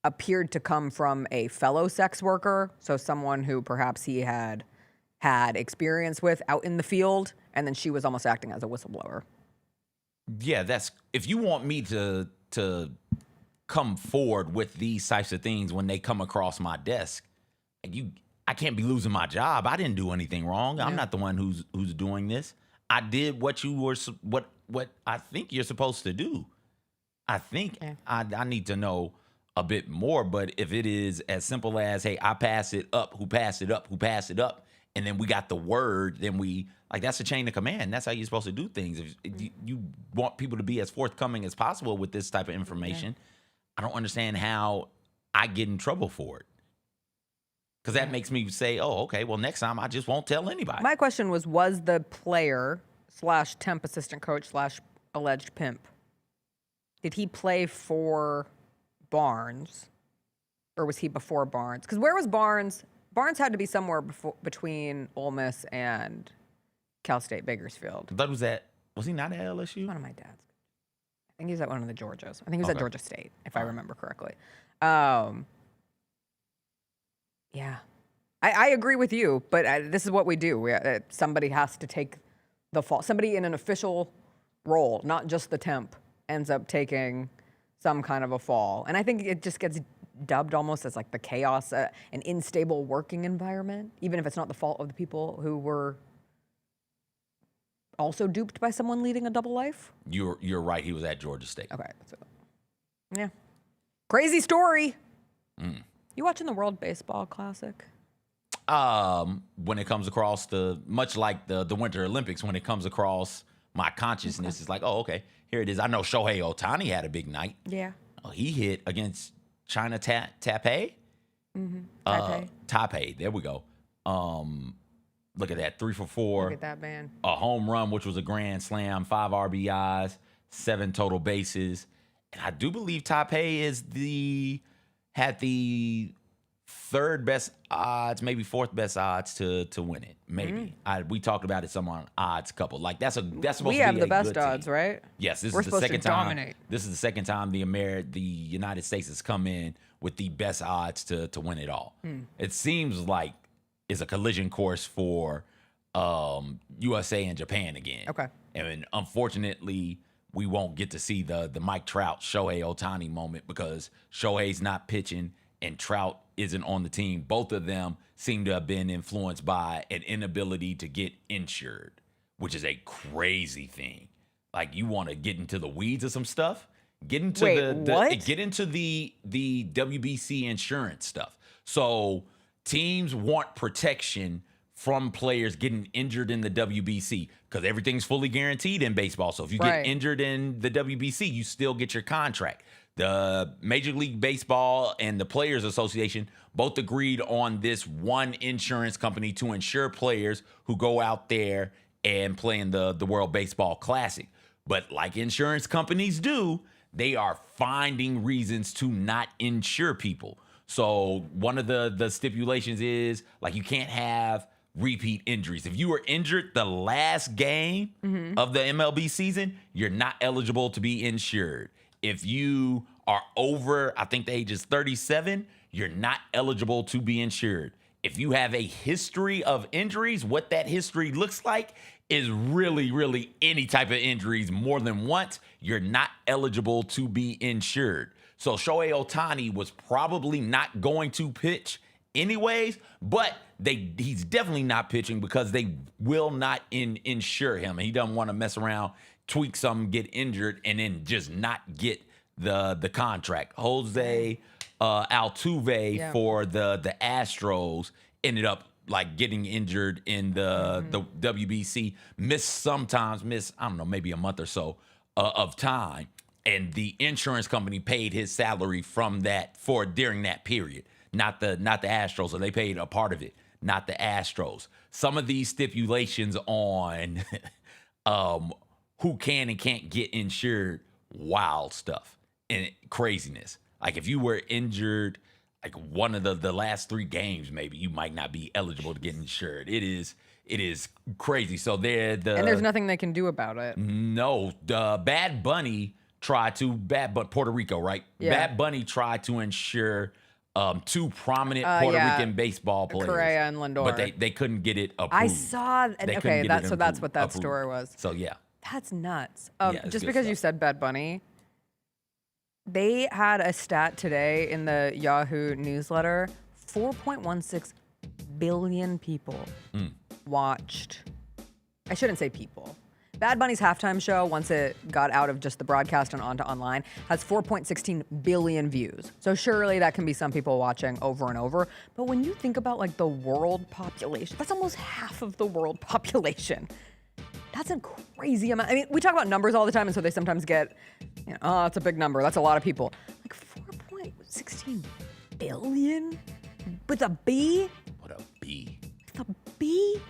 appeared to come from a fellow sex worker, so someone who perhaps he had experience with out in the field, and then she was almost acting as a whistleblower. Yeah, that's if you want me to come forward with these types of things when they come across my desk, I can't be losing my job. I didn't do anything wrong. I'm not the one who's doing this. I did what you were what I think you're supposed to do. I think I need to know a bit more, but if it is as simple as, hey, I pass it up, who passed it up, who passed it up, and then we got the word, then we that's a chain of command. That's how you're supposed to do things. If you want people to be as forthcoming as possible with this type of information, I don't understand how I get in trouble for it. Because that makes me say, oh, okay, well, next time I just won't tell anybody. My question was the player / temp assistant coach / alleged pimp, did he play for Barnes or was he before Barnes? Because where was Barnes? Barnes had to be somewhere between Ole Miss and Cal State Bakersfield. I thought was he not at LSU? One of my dad's. I think he was at one of the Georgias. I think he was at Georgia State, if I remember correctly. Yeah. I agree with you, but this is what we do. Somebody has to take the fall. Somebody in an official role, not just the temp, ends up taking some kind of a fall. And I think it just gets dubbed almost as like the chaos, an unstable working environment, even if it's not the fault of the people who were also duped by someone leading a double life. You're right. He was at Georgia State. Okay. So, yeah. Crazy story. You watching the World Baseball Classic? When it comes across much like the Winter Olympics, when it comes across my consciousness, it's like, oh, okay, here it is. I know Shohei Ohtani had a big night. Yeah. He hit against China Taipei. Taipei. There we go. Look at that, 3 for 4. Look at that, man. A home run, which was a grand slam, 5 RBIs, 7 total bases. And I do believe Taipei had the 3rd best odds, maybe 4th best odds to win it. Maybe. We talked about it some on Odds Couple. Like that's supposed to be we have the a best good odds, team. right? Yes, We're is the second time. Dominate. This is the second time the United States has come in with the best odds to win it all. It seems like it's a collision course for USA and Japan again. Okay. And unfortunately, we won't get to see the Mike Trout, Shohei Ohtani moment because Shohei's not pitching and Trout isn't on the team. Both of them seem to have been influenced by an inability to get insured, which is a crazy thing. Like you want to get into the weeds of some stuff, get into the WBC insurance stuff. So teams want protection from players getting injured in the WBC because everything's fully guaranteed in baseball. So if you get injured in the WBC, you still get your contract. The Major League Baseball and the Players Association both agreed on this one insurance company to insure players who go out there and play in the World Baseball Classic. But like insurance companies do, they are finding reasons to not insure people. So one of the stipulations is like you can't have repeat injuries. If you were injured the last game of the MLB season, you're not eligible to be insured. If you are over, I think the age is 37, you're not eligible to be insured. If you have a history of injuries, what that history looks like is really any type of injuries more than once, you're not eligible to be insured. So Shohei Ohtani was probably not going to pitch anyways, but he's definitely not pitching because they will not insure him. He doesn't want to mess around, tweak something, get injured, and then just not get the contract. Jose Altuve for the Astros ended up like getting injured in the WBC, missed I don't know, maybe a month or so of time. And the insurance company paid his salary from that during that period, not the Astros. So they paid a part of it, not the Astros. Some of these stipulations on who can and can't get insured, wild stuff and craziness. Like if you were injured, like one of the last 3 games, maybe you might not be eligible to get insured. It is crazy. So and there's nothing they can do about it. No, Bad Bunny tried to Puerto Rico, right? Yeah. Bad Bunny tried to insure 2 prominent Puerto Rican baseball players, Correa and Lindor, but they couldn't get it approved. I saw. Okay, that's what that story was. So yeah, That's nuts. Yeah, it's Just good because you stuff. said Bad Bunny, they had a stat today in the Yahoo newsletter. 4.16 billion people watched. I shouldn't say people. Bad Bunny's halftime show, once it got out of just the broadcast and onto online, has 4.16 billion views. So surely that can be some people watching over and over. But when you think about like the world population, that's almost half of the world population. That's a crazy amount. I mean, we talk about numbers all the time, and so they sometimes get, oh, that's a big number. That's a lot of people. Like 4.16 billion with a B? What a B. With a B?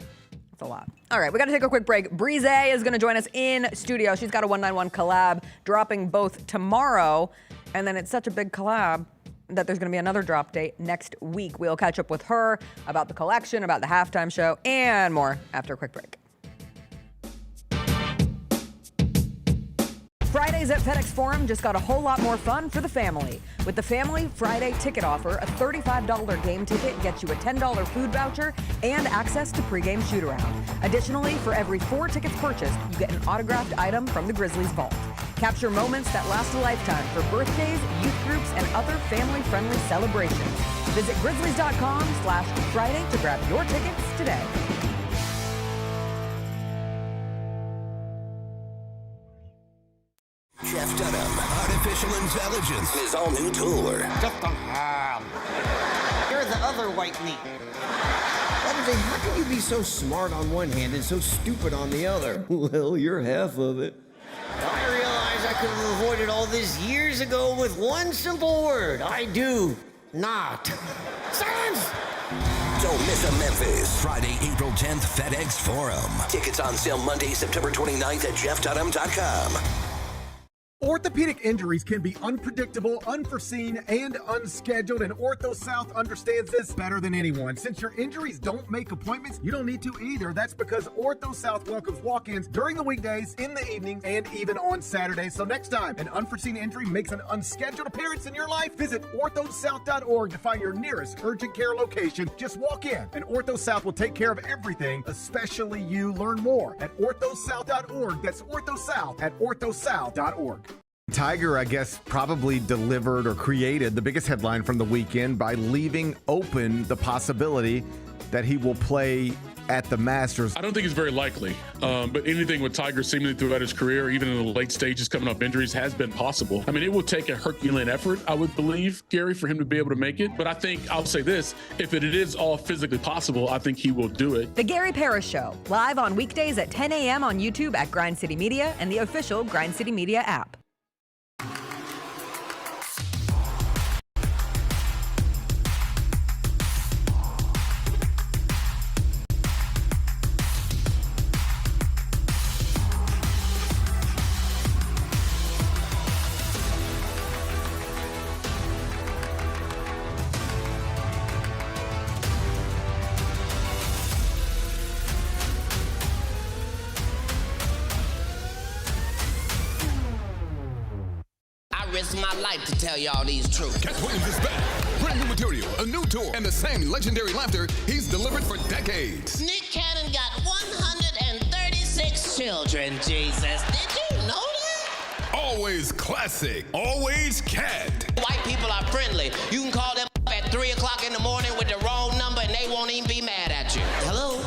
That's a lot. All right, we got to take a quick break. Brezay is going to join us in studio. She's got a 191 collab dropping both tomorrow, and then it's such a big collab that there's going to be another drop date next week. We'll catch up with her about the collection, about the halftime show, and more after a quick break. Fridays at FedEx Forum just got a whole lot more fun for the family. With the Family Friday ticket offer, a $35 game ticket gets you a $10 food voucher and access to pregame shoot-around. Additionally, for every 4 tickets purchased, you get an autographed item from the Grizzlies vault. Capture moments that last a lifetime for birthdays, youth groups, and other family-friendly celebrations. Visit grizzlies.com/Friday to grab your tickets today. Jeff Dunham, Artificial Intelligence, his all-new tour. Just a hand. You're the other white meat. Brezay, how can you be so smart on one hand and so stupid on the other? Well, you're half of it. I realize I could have avoided all this years ago with one simple word. I do not. Silence! Don't miss a Memphis. Friday, April 10th, FedEx Forum. Tickets on sale Monday, September 29th at jeffdunham.com. Orthopedic injuries can be unpredictable, unforeseen, and unscheduled, and Ortho South understands this better than anyone. Since your injuries don't make appointments, you don't need to either. That's because Ortho South welcomes walk-ins during the weekdays, in the evenings, and even on Saturdays. So next time an unforeseen injury makes an unscheduled appearance in your life, visit orthosouth.org to find your nearest urgent care location. Just walk in, and Ortho South will take care of everything, especially you. Learn more at orthosouth.org. That's orthosouth at orthosouth.org. Tiger, I guess, probably delivered or created the biggest headline from the weekend by leaving open the possibility that he will play at the Masters. I don't think it's very likely, but anything with Tiger seemingly throughout his career, even in the late stages coming up injuries, has been possible. I mean, it will take a Herculean effort, I would believe, Gary, for him to be able to make it. But I think, I'll say this, if it is all physically possible, I think he will do it. The Gary Parrish Show, live on weekdays at 10 a.m. on YouTube at Grind City Media and the official Grind City Media app. Risk my life to tell y'all these truths. Cat Williams is back. Brand new material, a new tour, and the same legendary laughter he's delivered for decades. Nick Cannon got 136 children, Jesus. Did you know that? Always classic, always Cat. White people are friendly. You can call them at 3 o'clock in the morning with the wrong number and they won't even be mad at you. Hello?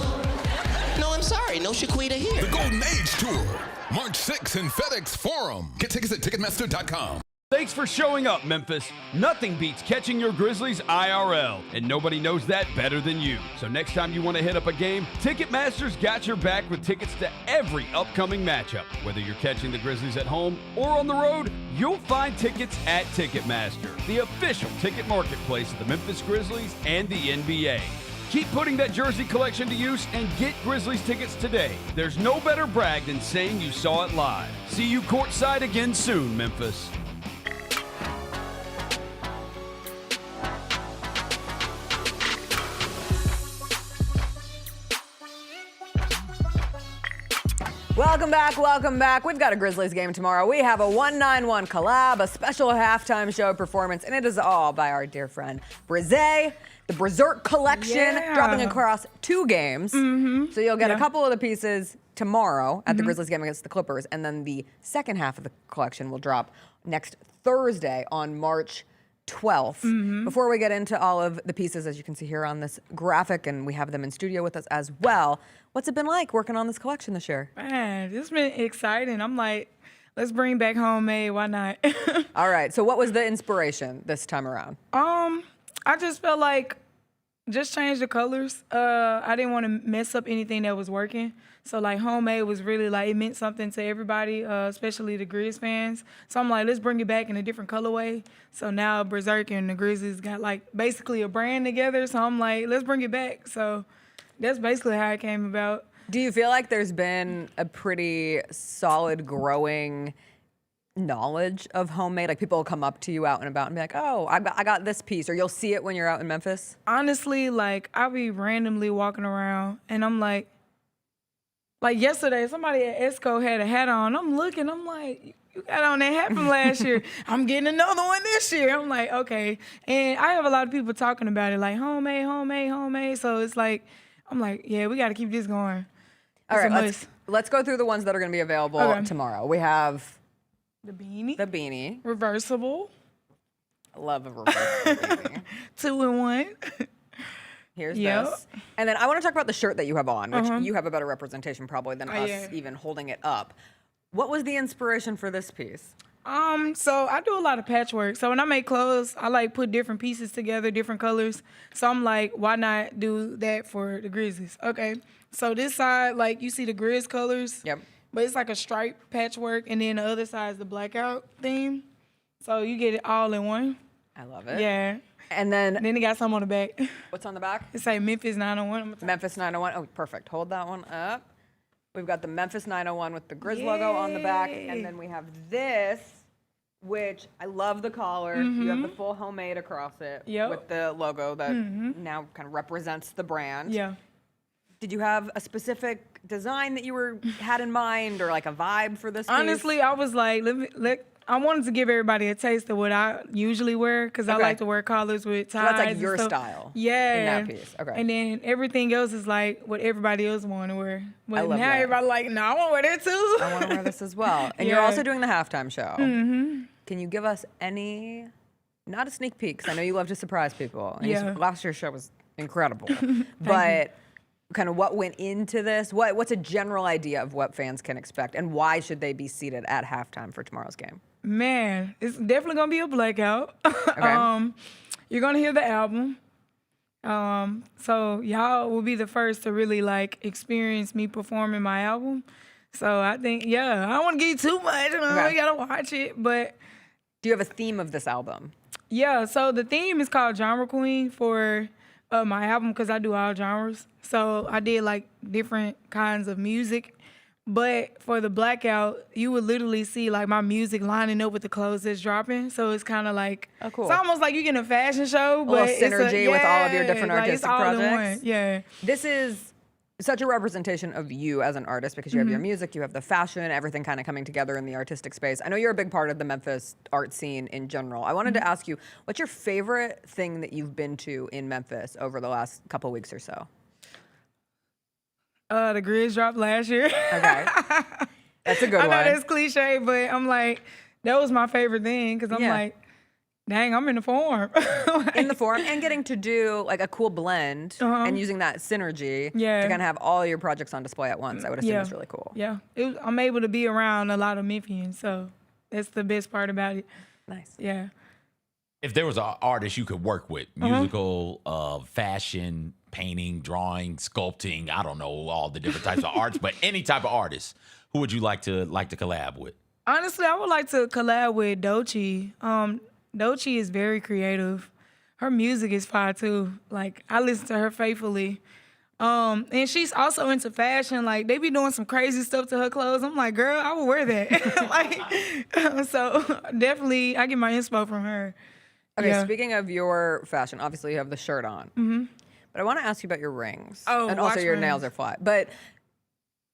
No, I'm sorry. No Shaquita here. The Golden Age Tour, March 6th in FedEx Forum. Get tickets at Ticketmaster.com. Thanks for showing up, Memphis. Nothing beats catching your Grizzlies IRL, and nobody knows that better than you. So next time you want to hit up a game, Ticketmaster's got your back with tickets to every upcoming matchup. Whether you're catching the Grizzlies at home or on the road, you'll find tickets at Ticketmaster, the official ticket marketplace of the Memphis Grizzlies and the NBA. Keep putting that jersey collection to use and get Grizzlies tickets today. There's no better brag than saying you saw it live. See you courtside again soon, Memphis. Welcome back, welcome back. We've got a Grizzlies game tomorrow. We have a 191 collab, a special halftime show performance, and it is all by our dear friend Brezay, the Berserk collection, dropping across 2 games. So you'll get a couple of the pieces tomorrow at the Grizzlies game against the Clippers, and then the second half of the collection will drop next Thursday on March 12th. Before we get into all of the pieces, as you can see here on this graphic, and we have them in studio with us as well, what's it been like working on this collection this year? Man, it's been exciting. I'm like, let's bring back homemade. Why not? All right. So what was the inspiration this time around? I just felt like just change the colors. I didn't want to mess up anything that was working. So like homemade was really like, it meant something to everybody, especially the Grizz fans. So I'm like, let's bring it back in a different colorway. So now Berserk and the Grizzlies got like basically a brand together. So I'm like, let's bring it back. So that's basically how it came about. Do you feel like there's been a pretty solid growing knowledge of homemade? Like people will come up to you out and about and be like, oh, I got this piece, or you'll see it when you're out in Memphis? Honestly, like I'll be randomly walking around and I'm like yesterday, somebody at Esco had a hat on. I'm looking, I'm like, you got on that hat from last year. I'm getting another one this year. I'm like, okay. And I have a lot of people talking about it, like homemade, homemade, homemade. So it's like, I'm like, yeah, we got to keep this going. All right, let's go through the ones that are going to be available tomorrow. We have the beanie. The beanie. Reversible. I love a reversible beanie. 2-in-1. Here's this. And then I want to talk about the shirt that you have on, which you have a better representation probably than us even holding it up. What was the inspiration for this piece? So I do a lot of patchwork. So when I make clothes, I like put different pieces together, different colors. So I'm like, why not do that for the Grizzlies? Okay. So this side, like you see the Grizz colors. Yep. But it's like a stripe patchwork, and then the other side is the blackout theme. So you get it all in one. I love it. Yeah. And then it got some on the back. What's on the back? It say Memphis 901. Memphis 901. Oh, perfect. Hold that one up. We've got the Memphis 901 with the Grizz logo on the back. And then we have this, which I love the collar. You have the full homemade across it with the logo that now kind of represents the brand. Yeah. Did you have a specific design that you had in mind, or like a vibe for this piece? Honestly, I was like, I wanted to give everybody a taste of what I usually wear, because I like to wear collars with ties. So that's like your style. Yeah. In that piece. Okay. And then everything else is like what everybody else want to wear. But I love now that. everybody like, no, I want to wear that too. I want to wear this as well. And you're also doing the halftime show. Can you give us not a sneak peek, because I know you love to surprise people. And last year's show was incredible. But kind of what went into this? What's a general idea of what fans can expect, and why should they be seated at halftime for tomorrow's game? Man, it's definitely gonna be a blackout. Okay. You're gonna hear the album. So y'all will be the first to really like experience me performing my album. So I think, I don't want to give you too much. You gotta watch it. But do you have a theme of this album? Yeah. So the theme is called Genre Queen for my album, because I do all genres. So I did like different kinds of music. But for the blackout, you would literally see like my music lining up with the clothes that's dropping. So it's kind of like, cool. It's almost like you get a fashion show, but a little synergy with all of your different artistic projects. Yeah. This is such a representation of you as an artist, because you have your music, you have the fashion, everything kind of coming together in the artistic space. I know you're a big part of the Memphis art scene in general. I wanted to ask you, what's your favorite thing that you've been to in Memphis over the last couple weeks or so? The Grizz dropped last year. Okay. That's a good one. I know that's cliche, but I'm like, that was my favorite thing, because I'm like, dang, I'm in the form. In the form, and getting to do like a cool blend and using that synergy to kind of have all your projects on display at once. I would assume it's really cool. Yeah, I'm able to be around a lot of Memphians, so that's the best part about it. Nice. Yeah. If there was an artist you could work with, musical, fashion, painting, drawing, sculpting, I don't know all the different types of arts, but any type of artist, who would you like to collab with? Honestly, I would like to collab with Doechii. Doechii is very creative. Her music is fire too. Like, I listen to her faithfully. And she's also into fashion. Like, they be doing some crazy stuff to her clothes. I'm like, girl, I would wear that. So definitely, I get my inspo from her. Okay, speaking of your fashion, obviously you have the shirt on. But I want to ask you about your rings. Oh, and also your nails are flat. But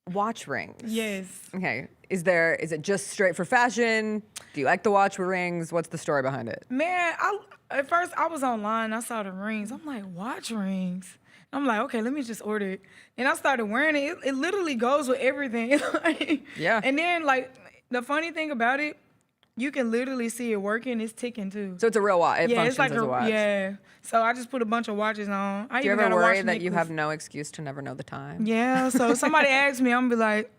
Watch rings. Yes. Okay. Is it just straight for fashion? Do you like the watch rings? What's the story behind it? Man, at first I was online. I saw the rings. I'm like, watch rings. I'm like, okay, let me just order it. And I started wearing it. It literally goes with everything. Yeah. And then, like, the funny thing about it, you can literally see it working. It's ticking, too. So it's a real watch. It functions it's like as a watch. Yeah. So I just put a bunch of watches on. Do you ever worry that you have no excuse to never know the time? Yeah. So if somebody asks me, I'm going to be like,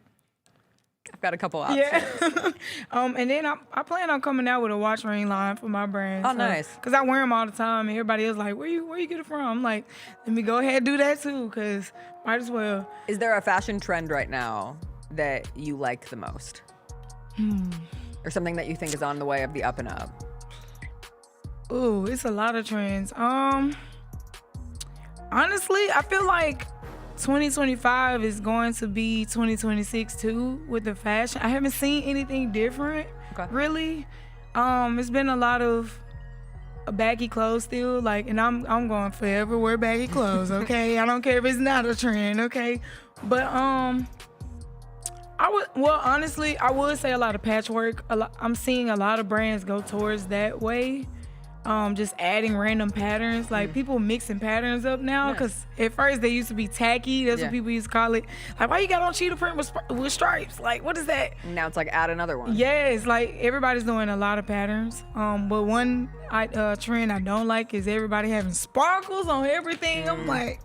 I've got a couple options. yeah. And then I plan on coming out with a watch ring line for my brand. Oh, nice. Because I wear them all the time, and everybody is like, where you get it from? I'm like, let me go ahead and do that too, because might as well. Is there a fashion trend right now that you like the most? Or something that you think is on the way of the up and up? Ooh, it's a lot of trends. Honestly, I feel like 2025 is going to be 2026 too with the fashion. I haven't seen anything different, really. It's been a lot of baggy clothes still, like, and I'm going forever wear baggy clothes, okay? I don't care if it's not a trend, okay? But honestly, I would say a lot of patchwork. I'm seeing a lot of brands go towards that way. Just adding random patterns, like people mixing patterns up now. Because at first they used to be tacky. That's what people used to call it. Like, why you got on cheetah print with stripes? Like, what is that? Now it's like add another one. Yes, like everybody's doing a lot of patterns. But one trend I don't like is everybody having sparkles on everything. I'm like,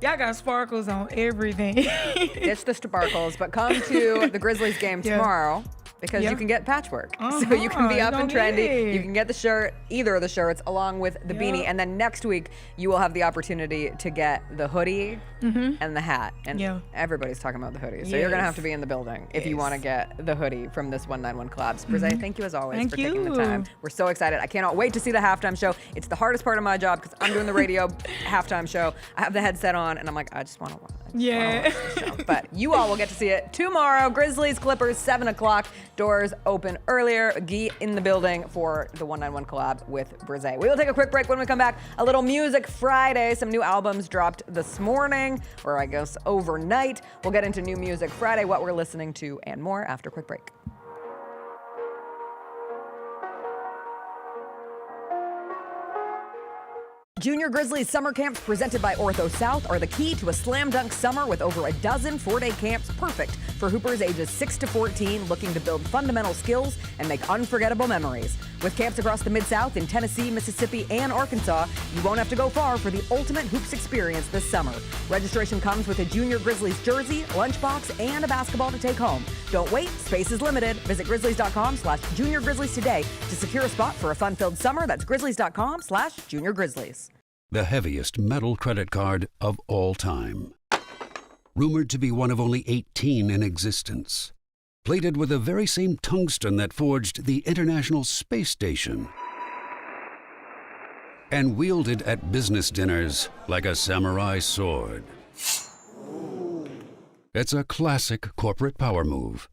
y'all got sparkles on everything. Ditch the sparkles, but come to the Grizzlies game tomorrow. Because you can get patchwork. So you can be up and trendy. You can get the shirt, either of the shirts, along with the beanie. And then next week, you will have the opportunity to get the hoodie and the hat. And everybody's talking about the hoodie. So you're going to have to be in the building if you want to get the hoodie from this 191 Collabs. Brezay, thank you as always for taking the time. We're so excited. I cannot wait to see the halftime show. It's the hardest part of my job because I'm doing the radio halftime show. I have the headset on, and I'm like, I just want to watch. But you all will get to see it tomorrow. Grizzlies, Clippers, 7 o'clock. Doors open earlier. Gee in the building for the 191 collab with Brezay. We will take a quick break. When we come back, a little Music Friday. Some new albums dropped this morning, or I guess overnight. We'll get into New Music Friday, what we're listening to, and more after a quick break. Junior Grizzlies summer camps presented by Ortho South are the key to a slam dunk summer with over a dozen 4-day camps perfect for hoopers ages 6 to 14 looking to build fundamental skills and make unforgettable memories. With camps across the Mid-South in Tennessee, Mississippi, and Arkansas, you won't have to go far for the ultimate hoops experience this summer. Registration comes with a Junior Grizzlies jersey, lunchbox, and a basketball to take home. Don't wait, space is limited. Visit grizzlies.com/juniorgrizzlies today to secure a spot for a fun-filled summer. That's grizzlies.com/juniorgrizzlies. The heaviest metal credit card of all time. Rumored to be one of only 18 in existence. Plated with the very same tungsten that forged the International Space Station. And wielded at business dinners like a samurai sword. It's a classic corporate power move.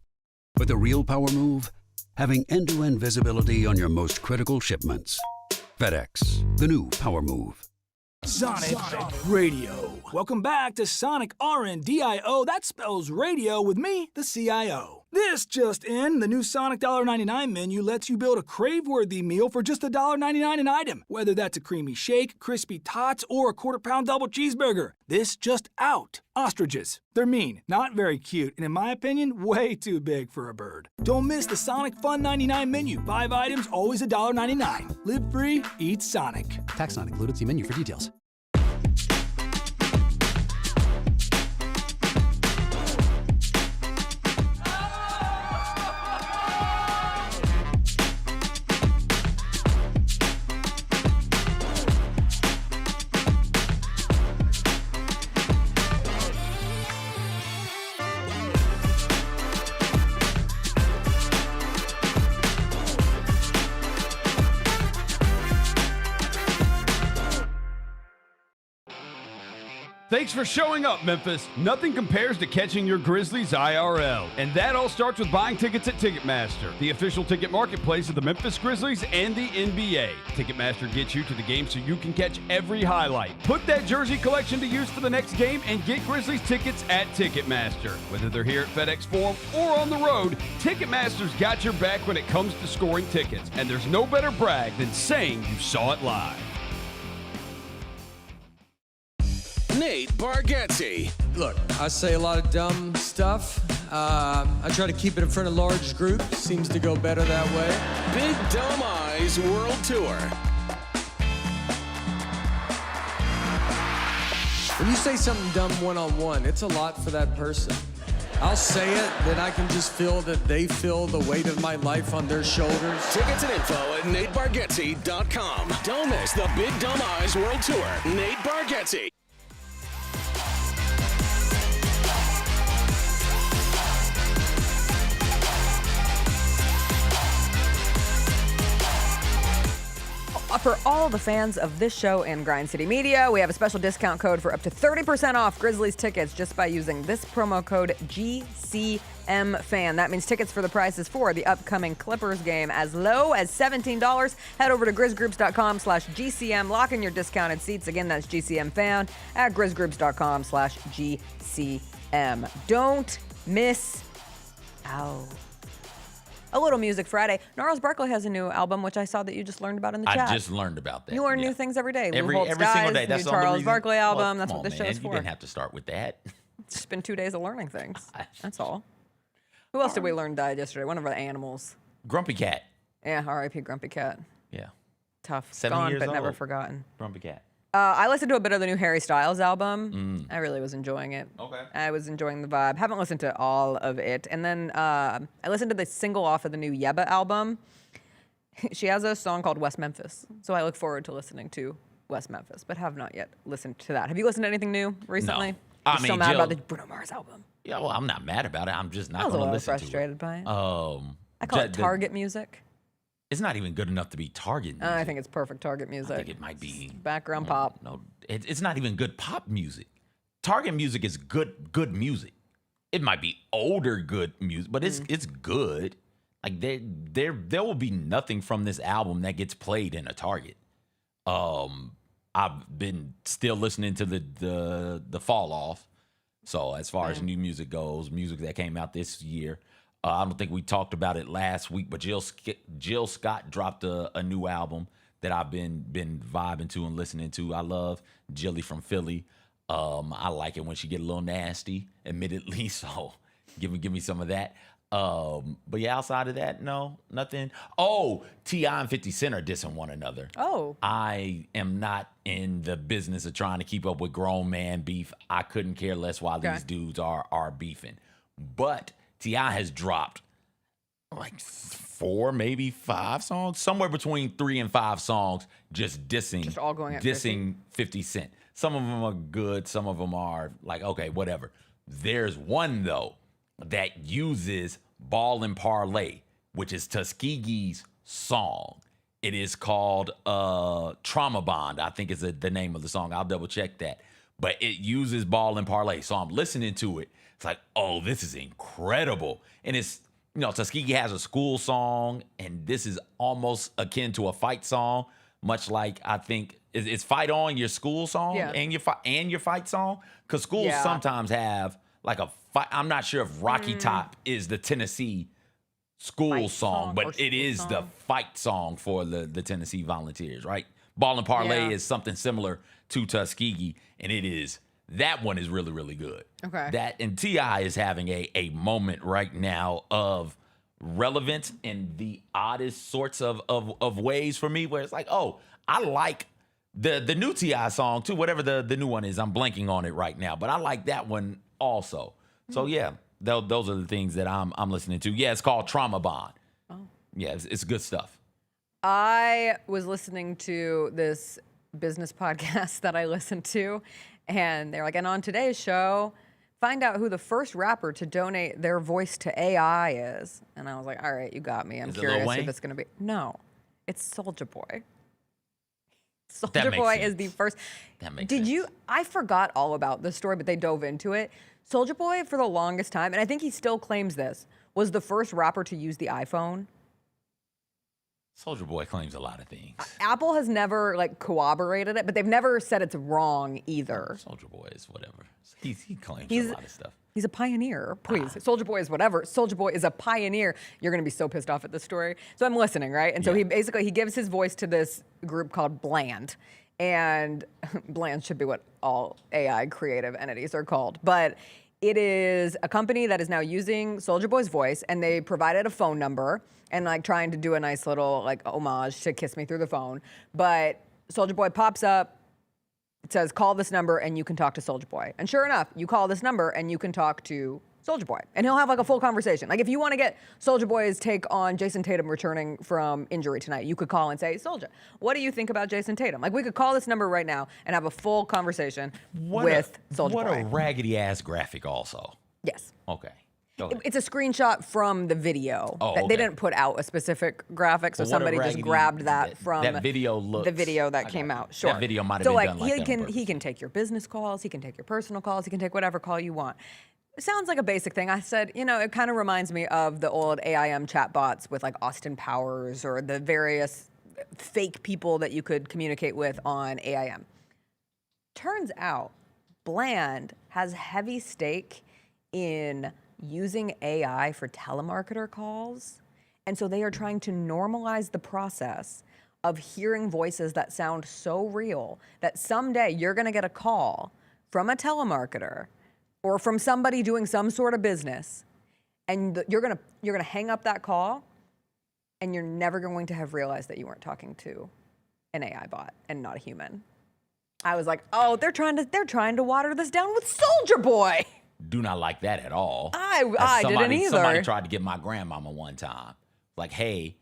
But the real power move? Having end-to-end visibility on your most critical shipments. FedEx, the new power move. Sonic Radio. Welcome back to Sonic RNDIO. That spells radio with me, the CIO. This just in, the new Sonic $1.99 menu lets you build a crave-worthy meal for just $1.99 an item. Whether that's a creamy shake, crispy tots, or a quarter-pound double cheeseburger. This just out. Ostriches. They're mean, not very cute, and in my opinion, way too big for a bird. Don't miss the Sonic Fun 99 menu. 5 items, always $1.99. Live free, eat Sonic. Tax not included. See menu for details. Thanks for showing up, Memphis. Nothing compares to catching your Grizzlies IRL. And that all starts with buying tickets at Ticketmaster, the official ticket marketplace of the Memphis Grizzlies and the NBA. Ticketmaster gets you to the game so you can catch every highlight. Put that jersey collection to use for the next game and get Grizzlies tickets at Ticketmaster. Whether they're here at FedEx Forum or on the road, Ticketmaster's got your back when it comes to scoring tickets. And there's no better brag than saying you saw it live. Nate Bargatze. Look, I say a lot of dumb stuff. I try to keep it in front of large groups. Seems to go better that way. Big Dumb Eyes World Tour. When you say something dumb one-on-one, it's a lot for that person. I'll say it, then I can just feel that they feel the weight of my life on their shoulders. Tickets and info at NateBargatze.com. Don't miss the Big Dumb Eyes World Tour. Nate Bargatze. For all the fans of this show and Grind City Media, we have a special discount code for up to 30% off Grizzlies tickets just by using this promo code GCMFan. That means tickets for the prices for the upcoming Clippers game as low as $17. Head over to grizzgroups.com/GCM. Lock in your discounted seats. Again, that's GCMFan at grizzgroups.com/GCM. Don't miss out. A little Music Friday. Gnarls Barkley has a new album, which I saw that you just learned about in the chat. I just learned about that. You learn new things every day. Every Holtz single Dies, day. That's new the only Charles reason. Barkley album. Well, That's come what on, this show's man. for. You didn't have to start with that. It's just been 2 days of learning things. That's all. Who else did we learn died yesterday? One of our animals. Grumpy Cat. Yeah, R.I.P. Grumpy Cat. Yeah. Tough. 7 Gone, years but never old. forgotten. Grumpy Cat. I listened to a bit of the new Harry Styles album. I really was enjoying it. Okay. I was enjoying the vibe. Haven't listened to all of it. And then I listened to the single off of the new Yebba album. She has a song called West Memphis. So I look forward to listening to West Memphis, but have not yet listened to that. Have you listened to anything new recently? No. You're still mad about the Bruno Mars album. Yeah, well, I'm not mad about it. I'm just I not was a going to little listen frustrated by it. to it. I call it Target music. It's not even good enough to be Target music. I think it's perfect Target music. I think it might be background pop. No, it's not even good pop music. Target music is good music. It might be older good music, but it's good. Like there will be nothing from this album that gets played in a Target. I've been still listening to the Fall Off. So as far as new music goes, music that came out this year, I don't think we talked about it last week, but Jill Scott dropped a new album that I've been vibing to and listening to. I love Jilly from Philly. I like it when she get a little nasty, admittedly. So give me some of that. But yeah, outside of that, no, nothing. Oh, T.I. and 50 Cent are dissing one another. Oh. I am not in the business of trying to keep up with grown man beef. I couldn't care less why these dudes are beefing. But T.I. has dropped like 4, maybe 5 songs, somewhere between 3 and 5 songs, just dissing, Just all going at dissing 50 Cent. Some of them are good, some of them are like, okay, whatever. There's one though that uses Ball and Parlay, which is Tuskegee's song. It is called Trauma Bond, I think is the name of the song. I'll double check that. But it uses Ball and Parlay. So I'm listening to it. It's like, oh, this is incredible. And it's, Tuskegee has a school song, and this is almost akin to a fight song, much like I think it's Fight On, your school song, and your fight song. Because schools sometimes have like a fight. I'm not sure if Rocky Top is the Tennessee school Fight song, but it is the fight song for the Tennessee Volunteers, right? Ball and Parlay is something similar to Tuskegee, and that one is really, really good. Okay. That and T.I. is having a moment right now of relevance in the oddest sorts of ways for me, where it's like, oh, I like the new T.I. song too, whatever the new one is. I'm blanking on it right now, but I like that one also. So yeah, those are the things that I'm listening to. Yeah, it's called Trauma Bond. Oh. Yeah, it's good stuff. I was listening to this business podcast that I listened to, and they're like, and on today's show, find out who the first rapper to donate their voice to AI is. And I was like, all right, you got me. I'm Is it curious Lil if Wayne? it's going to be. No, it's Soulja Boy. Soulja makes Boy sense. is the first. That makes Did sense. you? I forgot all about this story, but they dove into it. Soulja Boy, for the longest time, and I think he still claims this, was the first rapper to use the iPhone. Soulja Boy claims a lot of things. Apple has never like corroborated it, but they've never said it's wrong either. Soulja Boy is whatever. He claims He's- a lot of stuff. He's a pioneer, please. Soulja Boy is whatever. Soulja Boy is a pioneer. You're gonna be so pissed off at this story. So I'm listening, right? And so he gives his voice to this group called Bland. And Bland should be what all AI creative entities are called. But it is a company that is now using Soulja Boy's voice, and they provided a phone number and like trying to do a nice little like homage to Kiss Me Through the Phone. But Soulja Boy pops up. It says, call this number and you can talk to Soulja Boy. And sure enough, you call this number and you can talk to Soulja Boy. And he'll have like a full conversation. Like if you want to get Soulja Boy's take on Jayson Tatum returning from injury tonight, you could call and say, Soulja, what do you think about Jayson Tatum? Like we could call this number right now and have a full conversation with Soulja Boy. What a raggedy ass graphic also. Yes. Okay. Go ahead. It's a screenshot from the video. Oh, They okay. didn't put out a specific graphic, so Well, what a somebody just raggedy- grabbed that from that video looks- the video that I came got out. you. Sure. That video might have so been like done like that on he can take your business calls, he can take your personal calls, he can take whatever call you want. It sounds like a basic thing. I said, it kind of reminds me of the old AIM chatbots with like Austin Powers or the various fake people that you could communicate with on AIM. Turns out, Bland has heavy stake in using AI for telemarketer calls. And so they are trying to normalize the process of hearing voices that sound so real that someday you're going to get a call from a telemarketer or from somebody doing some sort of business, and you're going to hang up that call, and you're never going to have realized that you weren't talking to an AI bot and not a human. I was like, oh, they're trying to water this down with Soulja Boy. Do not like that at all. I didn't either. Somebody tried to get my grandmama one time. Like, hey,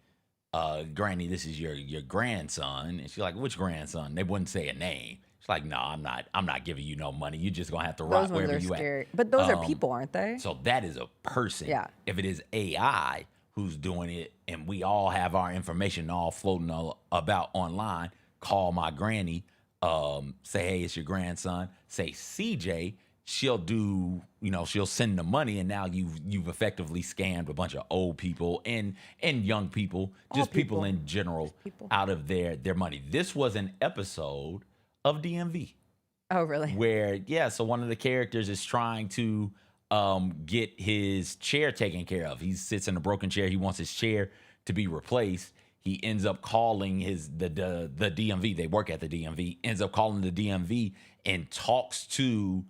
Granny, this is your grandson. And she's like, which grandson? They wouldn't say a name. She's like, no, I'm not giving you no money. You're just gonna have to rock Those ones wherever are you scary. at. But those are people, aren't they? So that is a person. Yeah. If it is AI who's doing it, and we all have our information all floating about online, call my granny, say, hey, it's your grandson. Say CJ. She'll do, she'll send the money, and now you've effectively scammed a bunch of old people and young people, just people in general, out of their money. This was an episode of DMV. Oh, really? Where, so one of the characters is trying to get his chair taken care of. He sits in a broken chair. He wants his chair to be replaced. He ends up calling the DMV. They work at the DMV. Ends up calling the DMV and talks to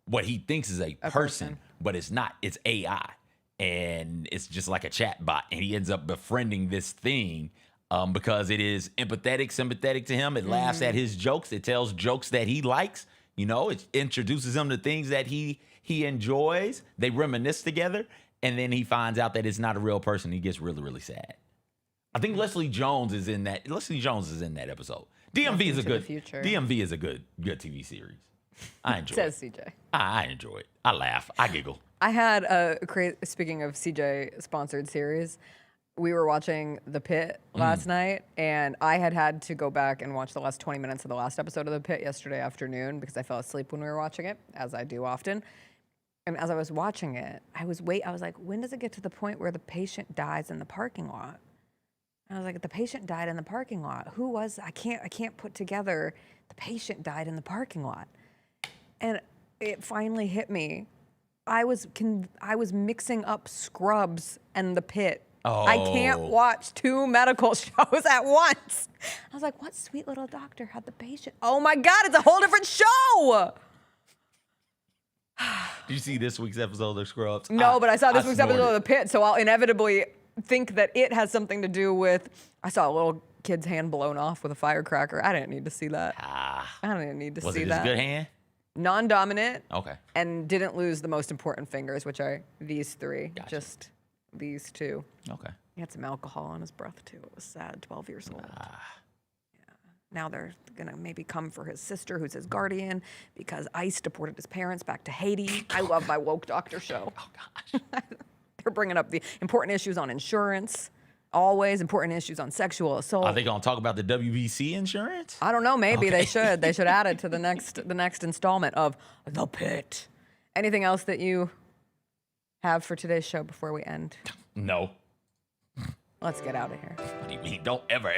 what he thinks is a person, but it's not. It's AI, and it's just like a chat bot. And he ends up befriending this thing because it is sympathetic to him. It laughs at his jokes. It tells jokes that he likes. It introduces him to things that he enjoys. They reminisce together, and then he finds out that it's not a real person. He gets really, really sad. I think Leslie Jones is in that. Leslie Jones is in that episode. DMV is a good. DMV is a good TV series. I enjoy Says it. CJ. I enjoy it. I laugh. I giggle. I had speaking of CJ sponsored series, we were watching The Pit last night, and I had to go back and watch the last 20 minutes of the last episode of The Pit yesterday afternoon because I fell asleep when we were watching it, as I do often. And as I was watching it, I was like, when does it get to the point where the patient dies in the parking lot? And I was like, the patient died in the parking lot. Who was? I can't put together. The patient died in the parking lot. And it finally hit me. I was mixing up Scrubs and The Pit. Oh. I can't watch two medical shows at once. I was like, what sweet little doctor had the patient? Oh my God, it's a whole different show. Did you see this week's episode of Scrubs? No, but I saw this week's episode snorted. of The Pit, so I'll inevitably think that it has something to do with. I saw a little kid's hand blown off with a firecracker. I didn't need to see that. I didn't need to Was see it that. his good hand? Non-dominant. Okay. And didn't lose the most important fingers, which are these three. Gotcha. Just these two. Okay. He had some alcohol on his breath too. It was sad. 12 years old. Yeah. Now they're gonna maybe come for his sister, who's his guardian, because ICE deported his parents back to Haiti. I love my woke doctor show. Oh gosh. They're bringing up the important issues on insurance. always important issues on sexual assault. Are they going to talk about the WBC insurance? I don't know. Maybe Okay. they should. They should add it to the next installment of The Pit. Anything else that you have for today's show before we end? No. Let's get out of here. What do you mean? Don't ever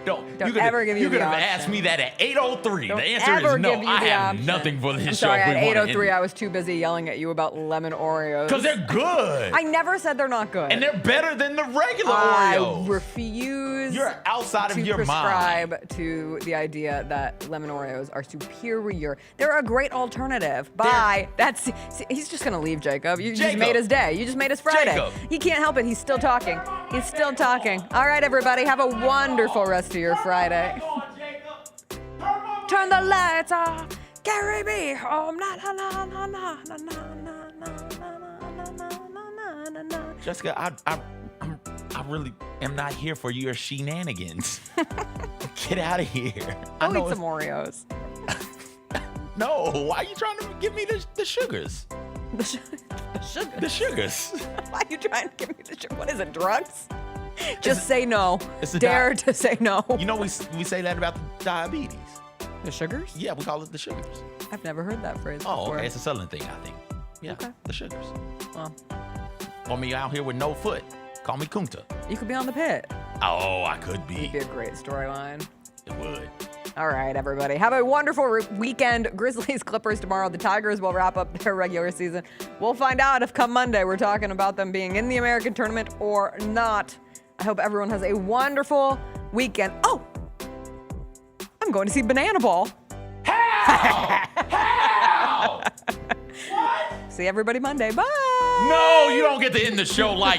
ever give you You could the have option. asked me that at 8:03. Don't The answer ever is no. give you I the have option. nothing for this I'm show. sorry, if at we wanna 8:03, end I was too busy yelling at you about lemon Oreos. Because they're good. I never said they're not good. And they're better than the regular I Oreos. refuse You're outside of to your prescribe to the idea that lemon Oreos are superior. They're a great alternative. Bye. He's just gonna leave, Jacob. You just Jacob. made his day. You just made his Friday. Jacob. He can't help it. He's still talking. He's still talking. All right, everybody. Have a wonderful rest of your Friday. Turn the lights off. Carry me home. Na na na na na na na na na na na. Jessica, I really am not here for your shenanigans. Get out of here. Go eat some Oreos. No, why are you trying to give me the sugars? The sugar. The sugars. Why are you trying to give me the sugar? What is it, drugs? Just say no. It's a Dare to say no. You know we say that about the diabetes. The sugars? Yeah, we call it the sugars. I've never heard that phrase Oh, before. okay. It's a Southern thing, I think. Yeah, Okay. the sugars. Well, Call me out here with no foot. Call me Kunta. you could be on The Pit. Oh, I could be. It'd be a great storyline. It would. All right, everybody. Have a wonderful weekend. Grizzlies, Clippers tomorrow. The Tigers will wrap up their regular season. We'll find out if come Monday we're talking about them being in the American tournament or not. I hope everyone has a wonderful weekend. Oh, I'm going to see Banana Ball. How? See everybody Monday. Bye. No, you don't get to end the show like